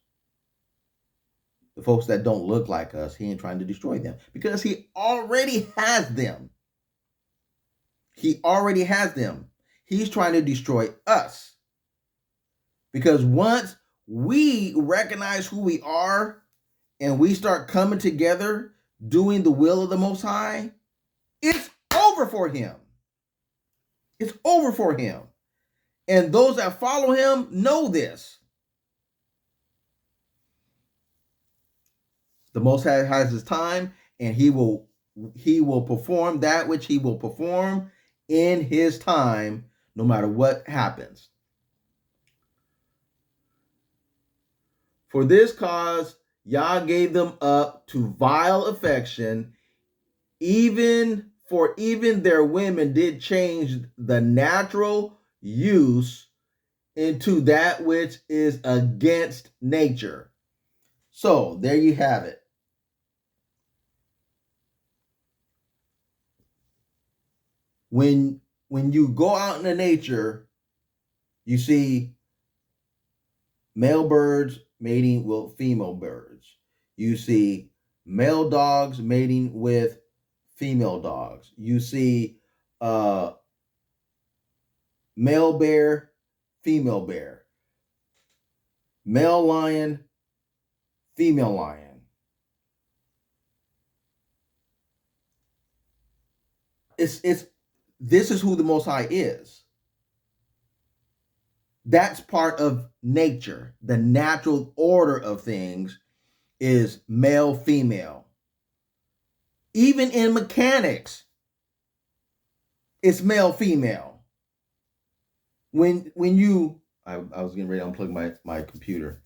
The folks that don't look like us, he ain't trying to destroy them because he already has them. He already has them. He's trying to destroy us. Because once we recognize who we are and we start coming together doing the will of the Most High, it's over for him. It's over for him. And those that follow him know this. The Most High has his time, and he will perform that which he will perform in his time, no matter what happens. For this cause, Yah gave them up to vile affection, even their women did change the natural use into that which is against nature. So there you have it. When you go out into nature, you see male birds mating with female birds. You see male dogs mating with female dogs. You see male bear, female bear. Male lion, female lion. This is who the Most High is. That's part of nature. The natural order of things is male, female. Even in mechanics, it's male, female. When you, I was getting ready to unplug my computer.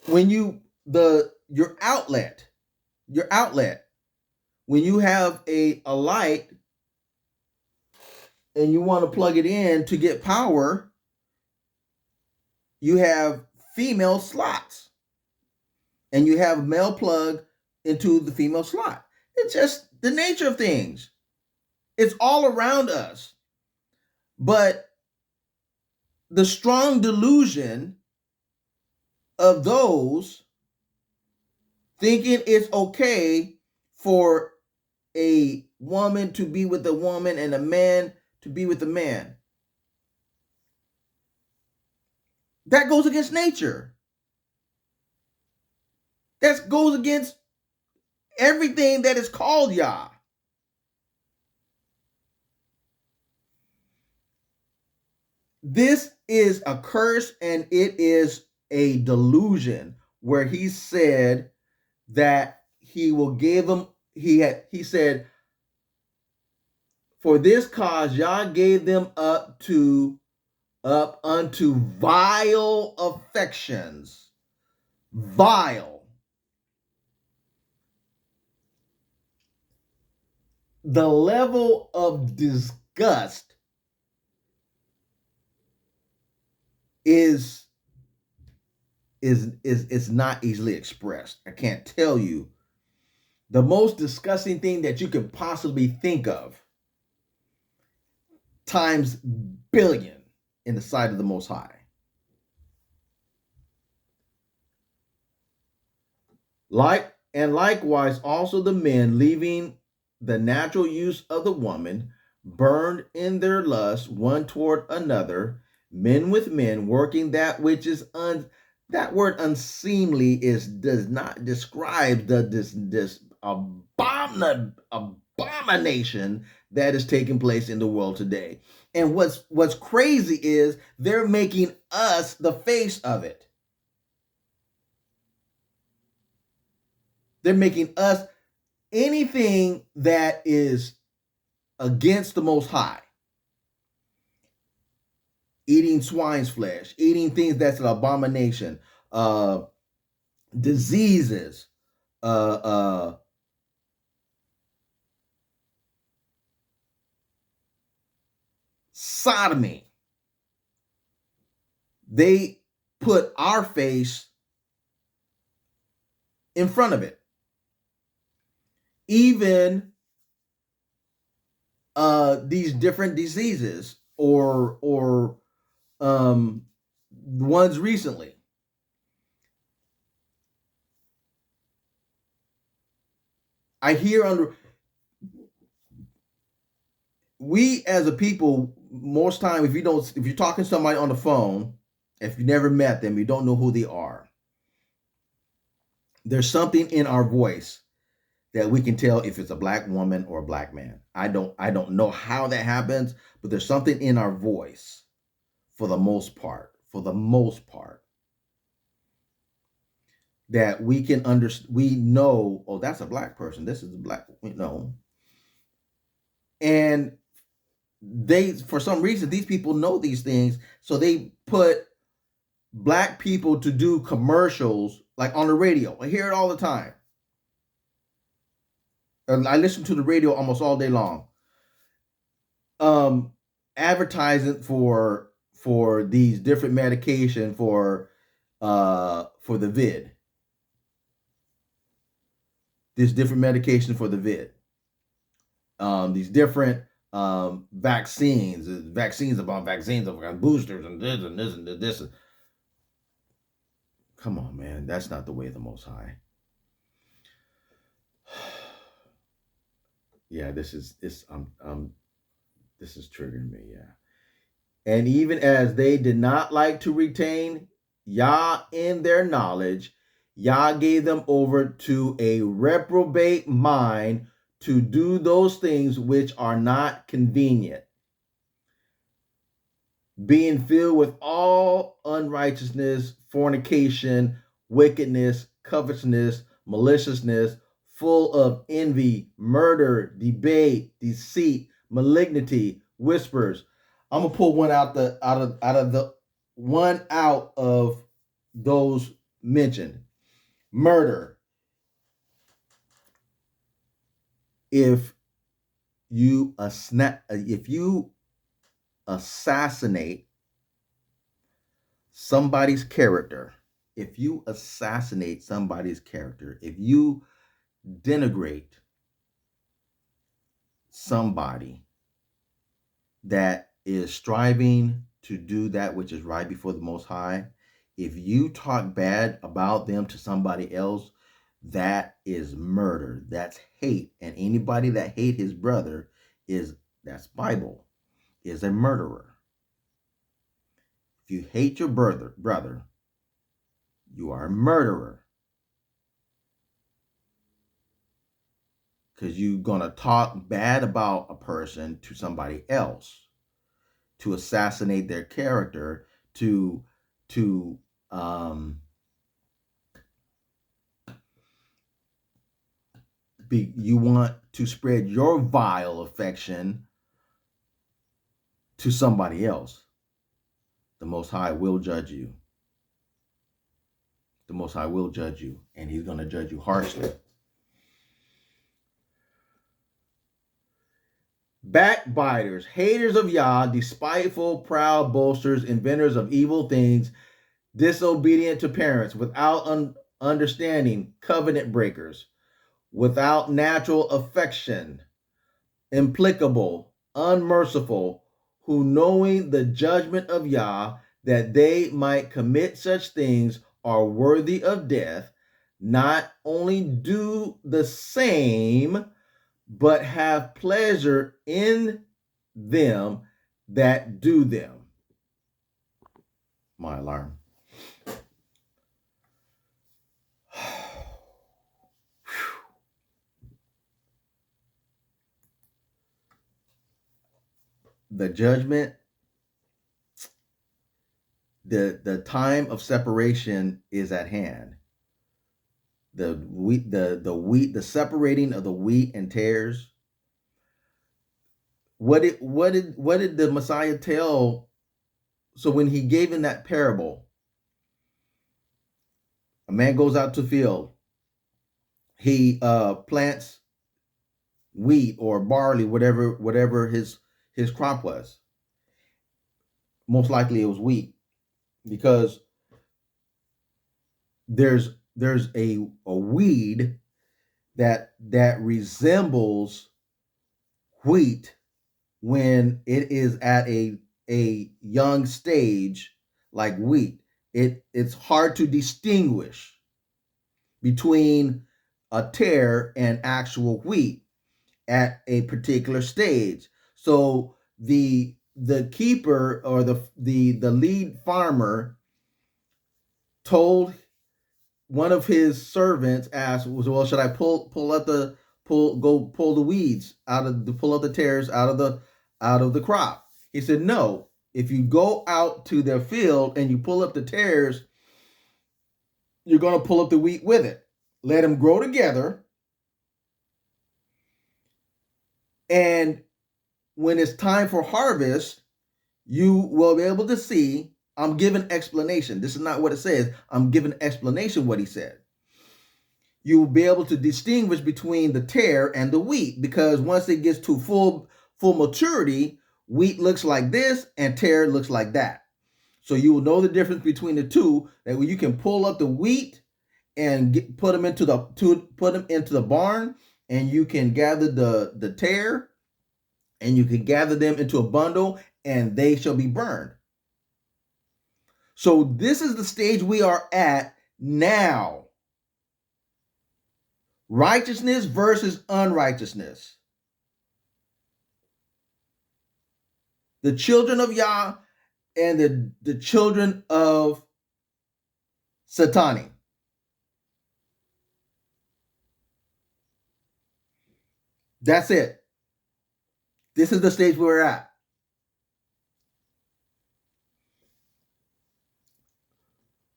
When your outlet, when you have a light, and you want to plug it in to get power, you have female slots and you have a male plug into the female slot. It's just the nature of things. It's all around us. But the strong delusion of those thinking it's okay for a woman to be with a woman and a man to be with a man. That goes against nature. That goes against everything that is called Yah. This is a curse and it is a delusion where he said that he will give them, he said, for this cause Yah gave them up unto vile affections. Vile. The level of disgust is not easily expressed. I can't tell you the most disgusting thing that you could possibly think of times billion in the sight of the Most High. Likewise also the men, leaving the natural use of the woman, burned in their lust one toward another, men with men, working that which is that word unseemly does not describe this abomination that is taking place in the world today. And what's crazy is they're making us the face of it. They're making us anything that is against the Most High. Eating swine's flesh, eating things that's an abomination, diseases, sodomy. They put our face in front of it. Even these different diseases or ones recently. I hear we as a people, most time if you're talking to somebody on the phone, if you never met them, you don't know who they are. There's something in our voice that we can tell if it's a black woman or a black man. I don't know how that happens, but there's something in our voice for the most part, that we can understand. We know, oh, that's a black person. This is a black, and they, for some reason, these people know these things, so they put black people to do commercials like on the radio. I hear it all the time. I listen to the radio almost all day long. Advertising for these different medication for the vid. This different medication for the vid. These different vaccines about boosters and this and this and this. Come on, man, that's not the way of the Most High. Yeah, this is triggering me. Yeah, and even as they did not like to retain Yah in their knowledge, Yah gave them over to a reprobate mind to do those things which are not convenient, being filled with all unrighteousness, fornication, wickedness, covetousness, maliciousness, full of envy, murder, debate, deceit, malignity, whispers. I'm gonna pull one out of those mentioned. Murder. If you assassinate somebody's character, if you assassinate somebody's character, if you denigrate somebody that is striving to do that which is right before the Most High, if you talk bad about them to somebody else, that is murder. That's hate. And anybody that hate his brother that's Bible, is a murderer. If you hate your brother, you are a murderer. Because you're going to talk bad about a person to somebody else, to assassinate their character, to you want to spread your vile affection to somebody else. The Most High will judge you. The Most High will judge you, and he's going to judge you harshly. Backbiters, haters of Yah, despiteful, proud, boasters, inventors of evil things, disobedient to parents, without understanding, covenant breakers, without natural affection, implacable, unmerciful, who knowing the judgment of Yah, that they might commit such things, are worthy of death, not only do the same, but have pleasure in them that do them. My alarm. The judgment, the time of separation is at hand. The wheat, the separating of the wheat and tares. What did the Messiah tell? So when he gave in that parable, a man goes out to the field, he plants wheat or barley, whatever his crop was. Most likely it was wheat, because there's a weed that resembles wheat when it is at a young stage, like wheat. It's hard to distinguish between a tare and actual wheat at a particular stage. So the keeper, or the lead farmer, told one of his servants, asked, well, should I pull the weeds pull up the tares out of the crop? He said, no. If you go out to their field and you pull up the tares, you're going to pull up the wheat with it. Let them grow together. And when it's time for harvest, you will be able to see. I'm giving explanation. This is not what it says. I'm giving explanation what he said. You will be able to distinguish between the tare and the wheat, because once it gets to full maturity, wheat looks like this and tare looks like that. So you will know the difference between the two. That way you can pull up the wheat and put them into the barn, and you can gather the tare, and you can gather them into a bundle, and they shall be burned. So this is the stage we are at now. Righteousness versus unrighteousness. The children of Yah and the children of Satani. That's it. This is the stage we're at.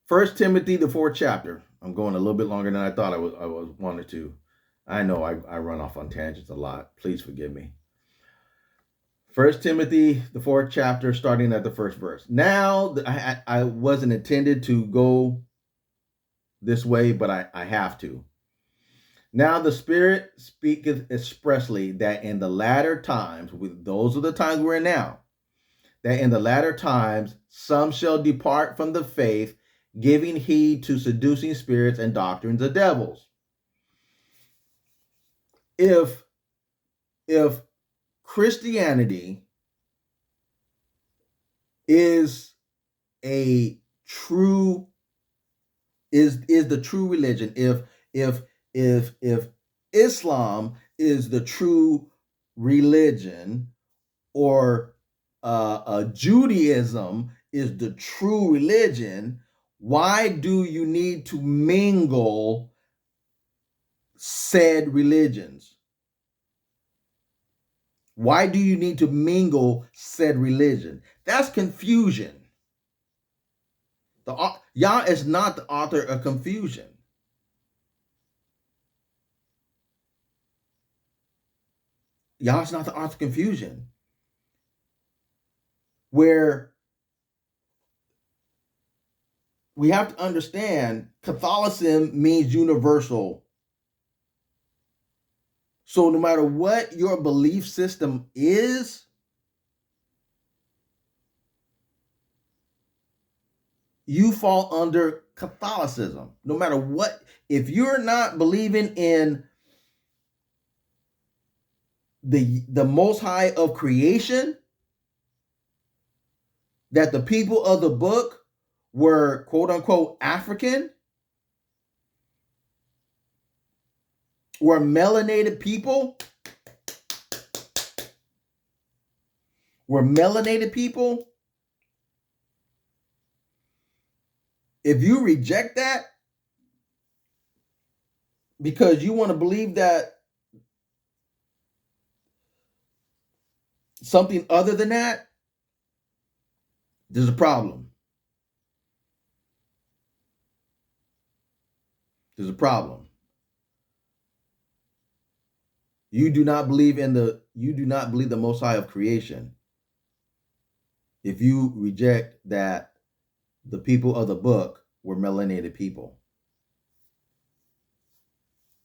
First Timothy, the 4th chapter. I'm going a little bit longer than I thought I was wanted to. I know I run off on tangents a lot. Please forgive me. First Timothy, the 4th chapter, starting at the first verse. Now, I wasn't intended to go this way, but I have to. Now the Spirit speaketh expressly that in the latter times, those are the times we're in now, that in the latter times some shall depart from the faith, giving heed to seducing spirits and doctrines of devils. If Christianity is a true is the true religion, if Islam is the true religion, or Judaism is the true religion, why do you need to mingle said religions? Why do you need to mingle said religion? That's confusion. Yah is not the author of confusion. Yah is not the author of confusion. Where we have to understand, Catholicism means universal. So no matter what your belief system is, you fall under Catholicism. No matter what, if you're not believing in the Most High of creation, that the people of the book were quote unquote African, were melanated people, if you reject that because you want to believe that something other than that, there's a problem. There's a problem. You do not believe the Most High of creation if you reject that the people of the book were melanated people,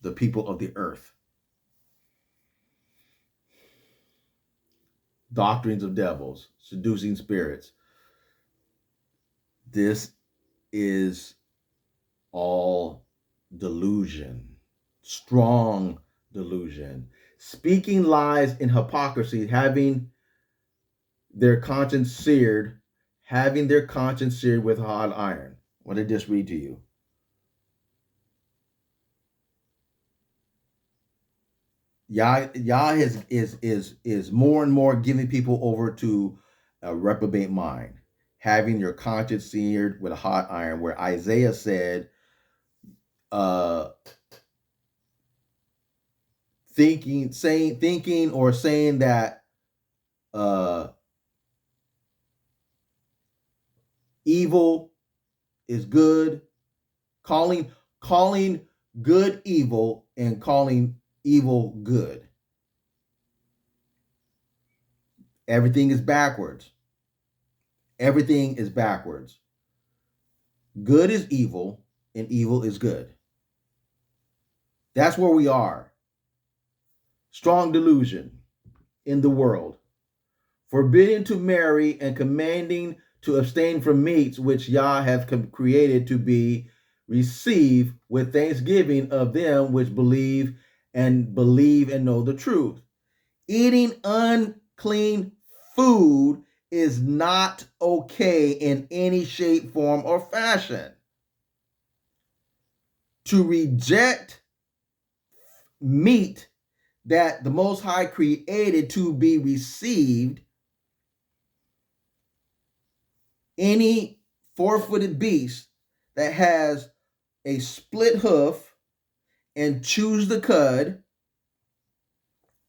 the people of the earth. Doctrines of devils, seducing spirits. This is all delusion, strong delusion, speaking lies in hypocrisy, having their conscience seared with hot iron. What did I just read to you? Yah is more and more giving people over to a reprobate mind, having your conscience seared with a hot iron, where Isaiah said, thinking or saying that evil is good, calling good evil and calling evil good. Everything is backwards. Everything is backwards. Good is evil and evil is good. That's where we are. Strong delusion in the world. Forbidding to marry and commanding to abstain from meats which Yah hath created to be received with thanksgiving of them which believe and know the truth. Eating unclean food is not okay in any shape, form, or fashion. To reject meat that the Most High created to be received, any four-footed beast that has a split hoof and chews the cud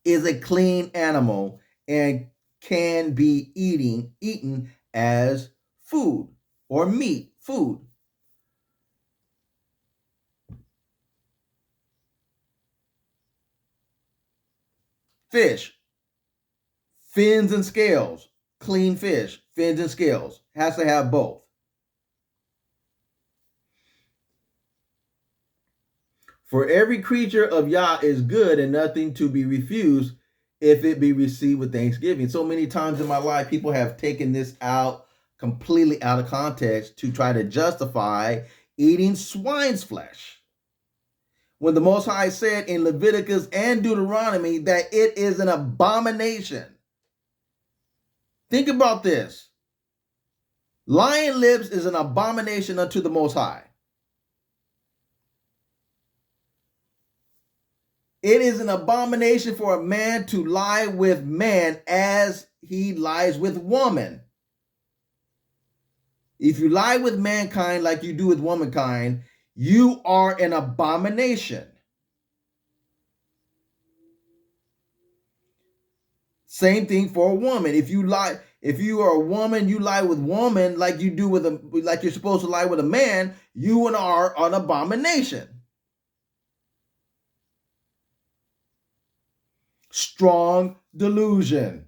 is a clean animal and can be eaten as food or meat, food. Fish, fins and scales, clean fish, fins and scales, has to have both. For every creature of Yah is good and nothing to be refused, if it be received with thanksgiving. So many times in my life, people have taken this out completely out of context to try to justify eating swine's flesh, when the Most High said in Leviticus and Deuteronomy that it is an abomination. Think about this. Lion lips is an abomination unto the Most High. It is an abomination for a man to lie with man as he lies with woman. If you lie with mankind like you do with womankind, you are an abomination. Same thing for a woman. If you are a woman, you lie with woman like you do like you're supposed to lie with a man, you are an abomination. Strong delusion.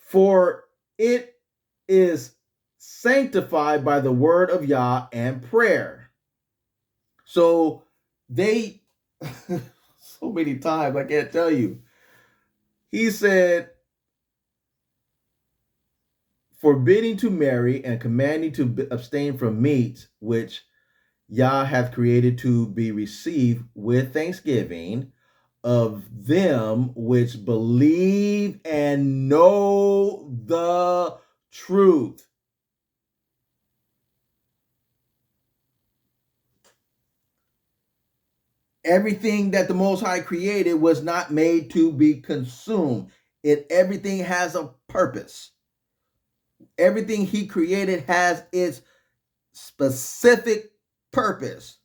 For it is sanctified by the word of Yah and prayer. So they, so many times, I can't tell you. He said, forbidding to marry and commanding to abstain from meats, which Yah hath created to be received with thanksgiving of them which believe and know the truth. Everything that the Most High created was not made to be consumed. Everything has a purpose. Everything he created has its specific purpose.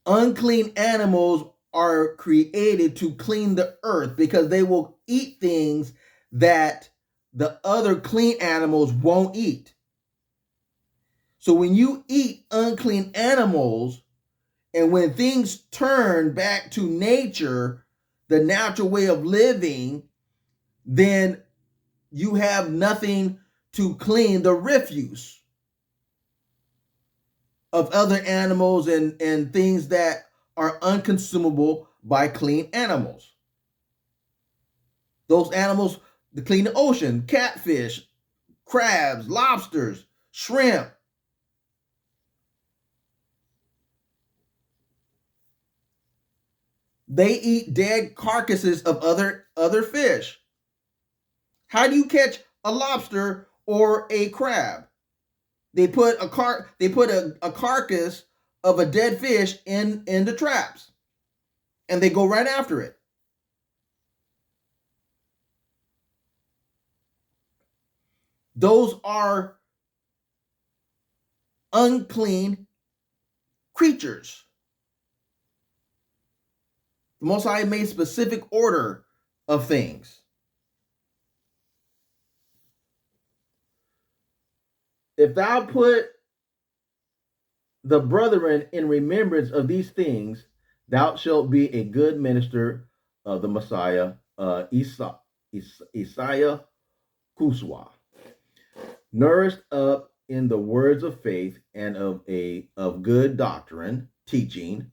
Unclean animals are created to clean the earth because they will eat things that the other clean animals won't eat. So when you eat unclean animals, and when things turn back to nature, the natural way of living, then you have nothing to clean the refuse of other animals and things that are unconsumable by clean animals. Those animals to clean the ocean: catfish, crabs, lobsters, shrimp. They eat dead carcasses of other fish. How do you catch a lobster or a crab? They put a carcass of a dead fish in the traps, and they go right after it. Those are unclean creatures. The Most High made specific order of things. If thou put the brethren in remembrance of these things, thou shalt be a good minister of the Messiah, Isaiah Kuswa, nourished up in the words of faith and of good doctrine, teaching,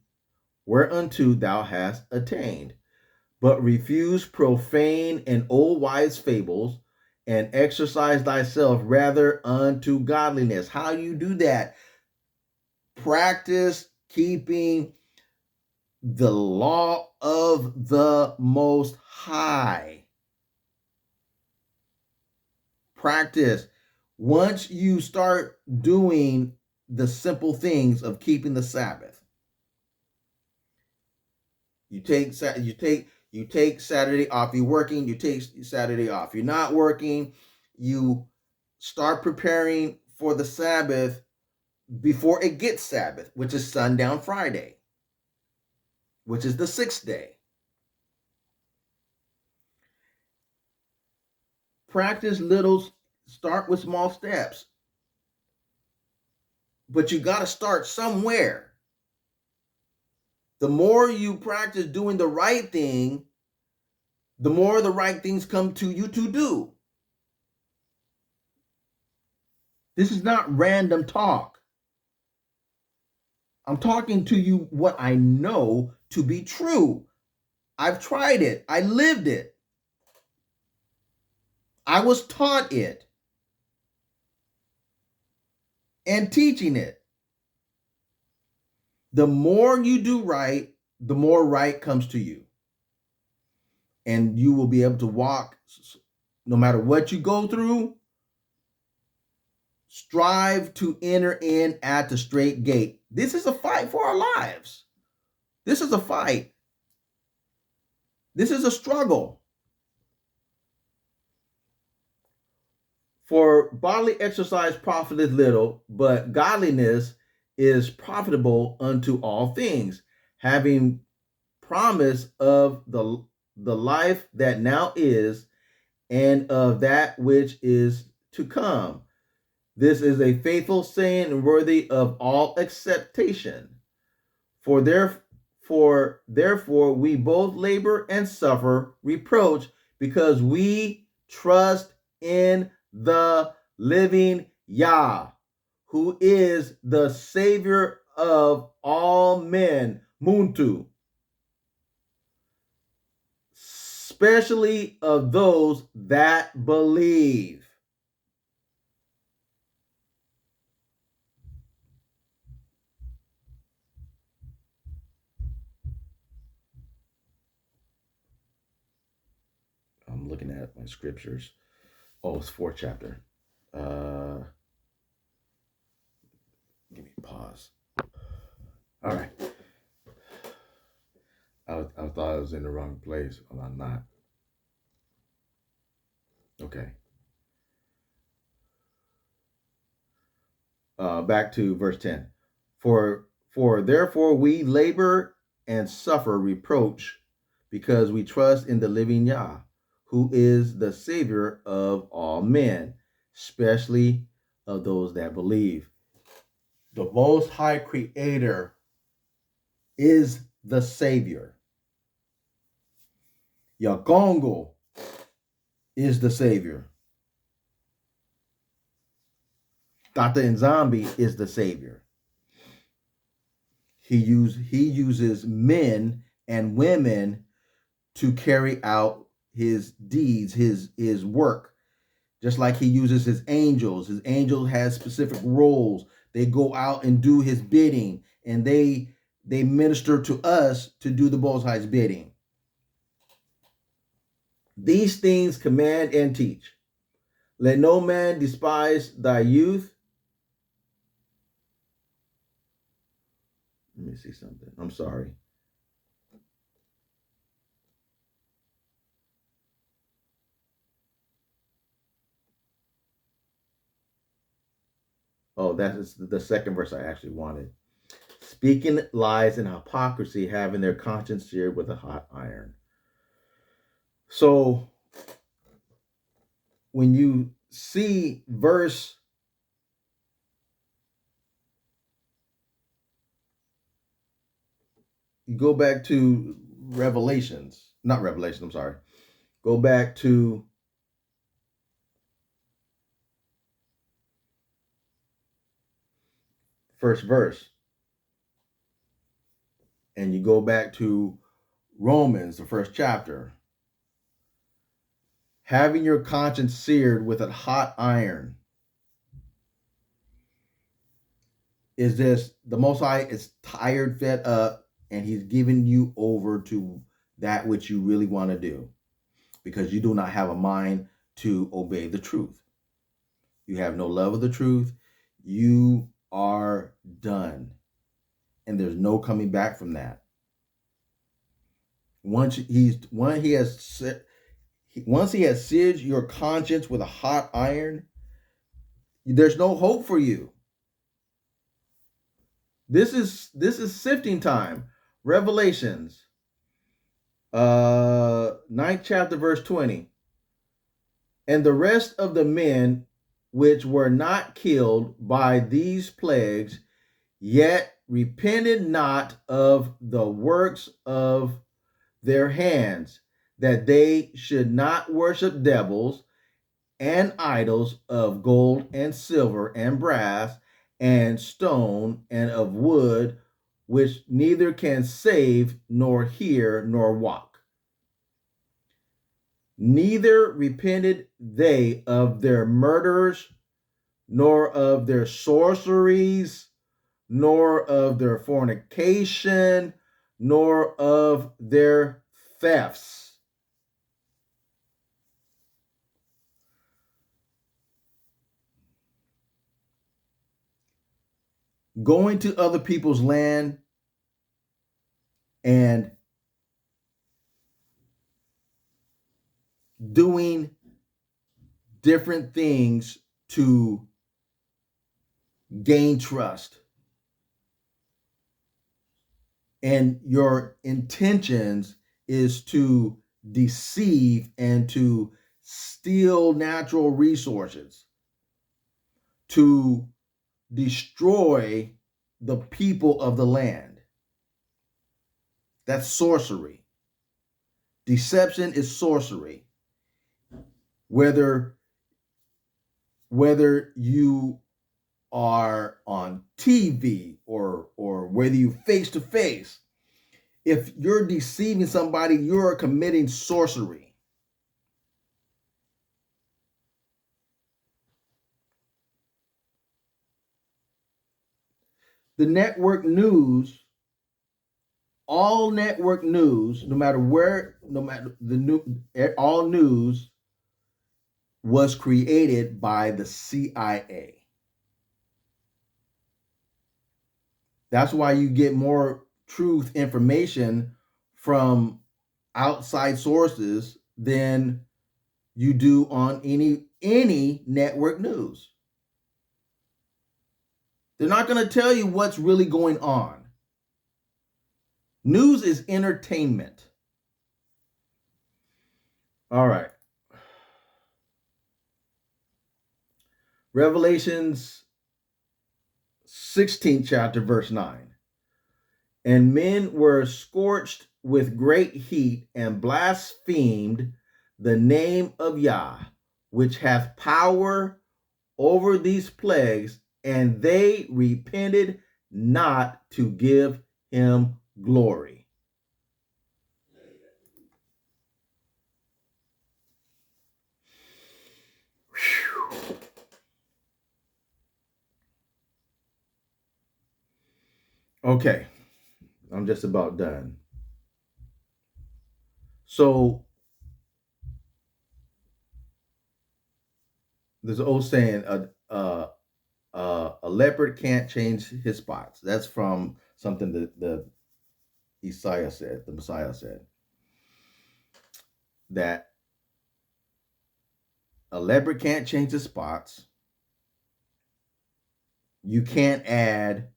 whereunto thou hast attained, but refuse profane and old wise fables, and exercise thyself rather unto godliness. How do you do that? Practice keeping the law of the Most High. Practice. Once you start doing the simple things of keeping the Sabbath, you take Saturday off. You're working, you take Saturday off. You're not working, you start preparing for the Sabbath before it gets Sabbath, which is sundown Friday, which is the 6th day. Practice start with small steps. But you got to start somewhere. The more you practice doing the right thing, the more the right things come to you to do. This is not random talk. I'm talking to you what I know to be true. I've tried it. I lived it. I was taught it and teaching it. The more you do right, the more right comes to you. And you will be able to walk no matter what you go through. Strive to enter in at the straight gate. This is a fight for our lives. This is a fight. This is a struggle. For bodily exercise profiteth little, but godliness is profitable unto all things, having promise of the life that now is, and of that which is to come. This is a faithful saying and worthy of all acceptation. For therefore we both labor and suffer reproach, because we trust in the living Yah, who is the Savior of all men, Muntu, especially of those that believe. I'm looking at my scriptures. Oh, it's 4th chapter. Give me a pause. All right. I thought I was in the wrong place. Well, I'm not. Okay. Back to verse 10. For therefore we labor and suffer reproach, because we trust in the living Yah, who is the Savior of all men, especially of those that believe. The Most High Creator is the Savior. Yagongo is the Savior. Dr. Nzambi is the Savior. He uses men and women to carry out his deeds, his work. Just like he uses his angels. His angel has specific roles. They go out and do his bidding, and they minister to us to do the Most High's bidding. These things command and teach. Let no man despise thy youth. Let me see something. I'm sorry. Oh, that is the second verse I actually wanted. Speaking lies and hypocrisy, having their conscience seared with a hot iron. So when you see verse you go back to Revelations, not Revelation, I'm sorry. Go back to first verse. And you go back to Romans, the 1st chapter. Having your conscience seared with a hot iron. Is this the Most High is tired, fed up, and he's giving you over to that which you really want to do, because you do not have a mind to obey the truth. You have no love of the truth. You are done. And there's no coming back from that. Once he has seared your conscience with a hot iron, there's no hope for you. This is sifting time. Revelations, 9th chapter, verse 20. And the rest of the men which were not killed by these plagues, yet repented not of the works of their hands, that they should not worship devils and idols of gold and silver and brass and stone and of wood, which neither can save, nor hear, nor walk. Neither repented they of their murders, nor of their sorceries, nor of their fornication, nor of their thefts. Going to other people's land and doing different things to gain trust. And your intentions is to deceive and to steal natural resources, to destroy the people of the land. That's sorcery. Deception is sorcery. Whether you are on TV or whether you face to face, if you're deceiving somebody, you're committing sorcery. The network news, all network news, no matter the new, all news was created by the CIA. That's why you get more truth information from outside sources than you do on any network news. They're not going to tell you what's really going on. News is entertainment. All right. Revelations 16th chapter, verse 9. And men were scorched with great heat and blasphemed the name of Yah, which hath power over these plagues, and they repented not to give him glory. Whew. Okay, I'm just about done. So there's an old saying, a leopard can't change his spots. That's from something that the Messiah said, that a leopard can't change his spots. You can't add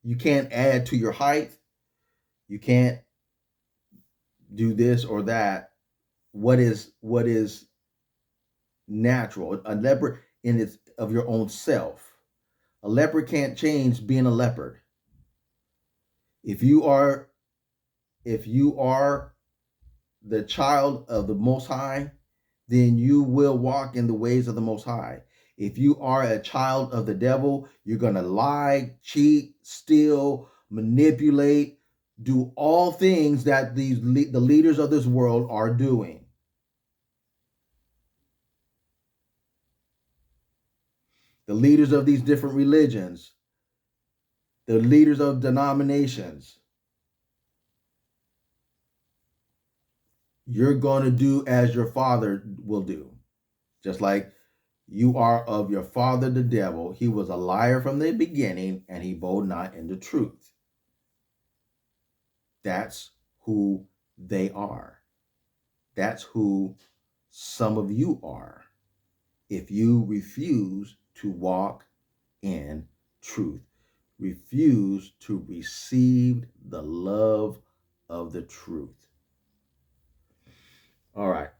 you can't add to your height. You can't do this or that. What is natural? A leopard in its of your own self. A leopard can't change being a leopard. If you are the child of the Most High, then you will walk in the ways of the Most High. If you are a child of the devil, you're going to lie, cheat, steal, manipulate, do all things that the leaders of this world are doing. The leaders of these different religions, the leaders of denominations, you're going to do as your father will do. Just like you are of your father the devil. He was a liar from the beginning, and he bowed not in the truth. That's who they are. That's who some of you are, if you refuse to walk in truth. Refuse to receive the love of the truth. All right.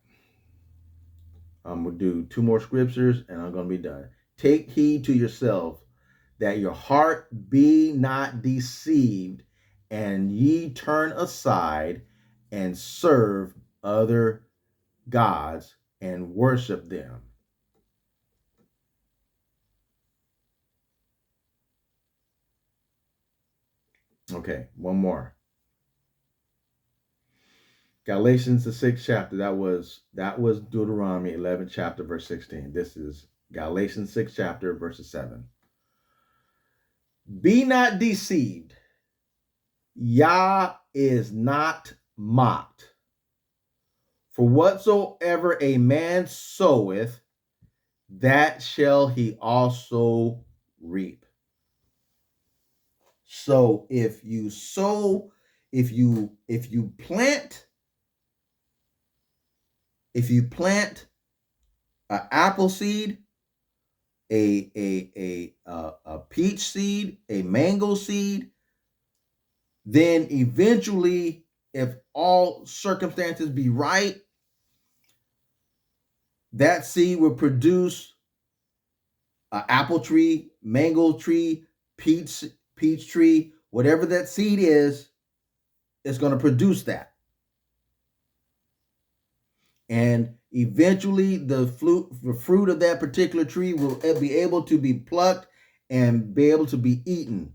I'm going to do 2 more scriptures and I'm going to be done. Take heed to yourself that your heart be not deceived, and ye turn aside and serve other gods and worship them. Okay, one more. Galatians, the 6th chapter. That was Deuteronomy 11th chapter, verse 16. This is Galatians 6th chapter, verses 7. Be not deceived. Yah is not mocked. For whatsoever a man soweth, that shall he also reap. So if you sow, if you plant an apple seed, a peach seed, a mango seed, then eventually, if all circumstances be right, that seed will produce an apple tree, mango tree, peach tree, whatever that seed is, it's going to produce that. And eventually the fruit of that particular tree will be able to be plucked and be able to be eaten.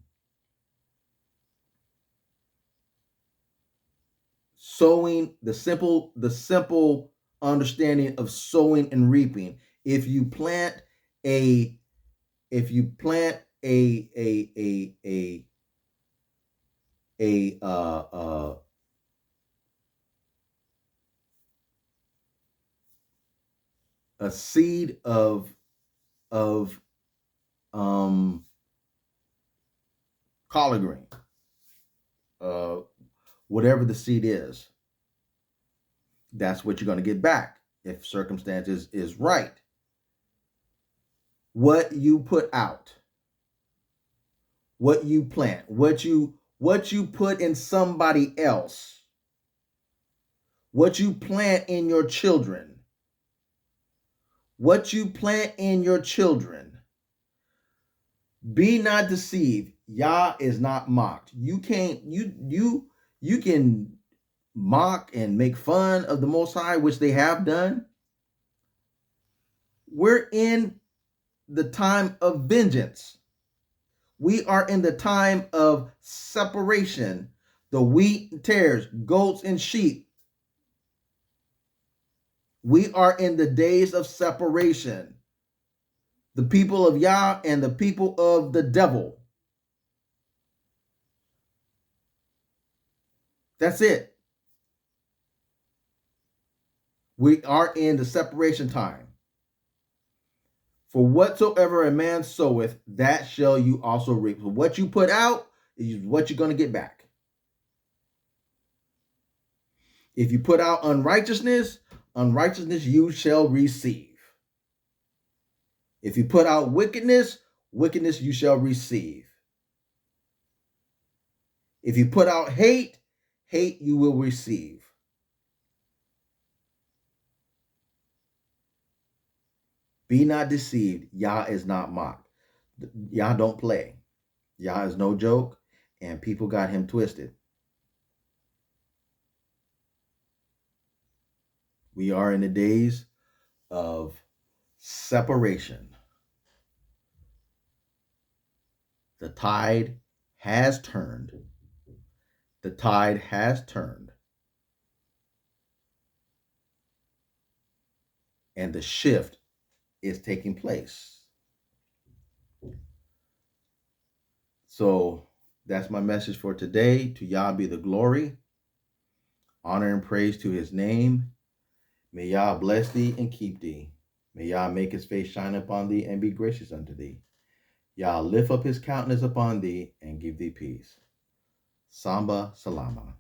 Sowing, the simple understanding of sowing and reaping. If you plant a seed of collard green, whatever the seed is, that's what you're going to get back if circumstances is right. What you put out, what you plant, what you put in somebody else, what you plant in your children, what you plant in your children. Be not deceived. Yah is not mocked. You can mock and make fun of the Most High, which they have done. We're in the time of vengeance. We are in the time of separation. The wheat and tares, goats and sheep. We are in the days of separation. The people of Yah and the people of the devil. That's it. We are in the separation time. For whatsoever a man soweth, that shall you also reap. So what you put out is what you're going to get back. If you put out unrighteousness, unrighteousness you shall receive. If you put out wickedness, wickedness you shall receive. If you put out hate, hate you will receive. Be not deceived. Yah is not mocked. Yah don't play. Yah is no joke, and people got him twisted. We are in the days of separation. The tide has turned. The tide has turned. And the shift is taking place. So that's my message for today. To Yah be the glory, honor and praise to his name. May Yah bless thee and keep thee. May Yah make his face shine upon thee and be gracious unto thee. Yah lift up his countenance upon thee and give thee peace. Samba Salama.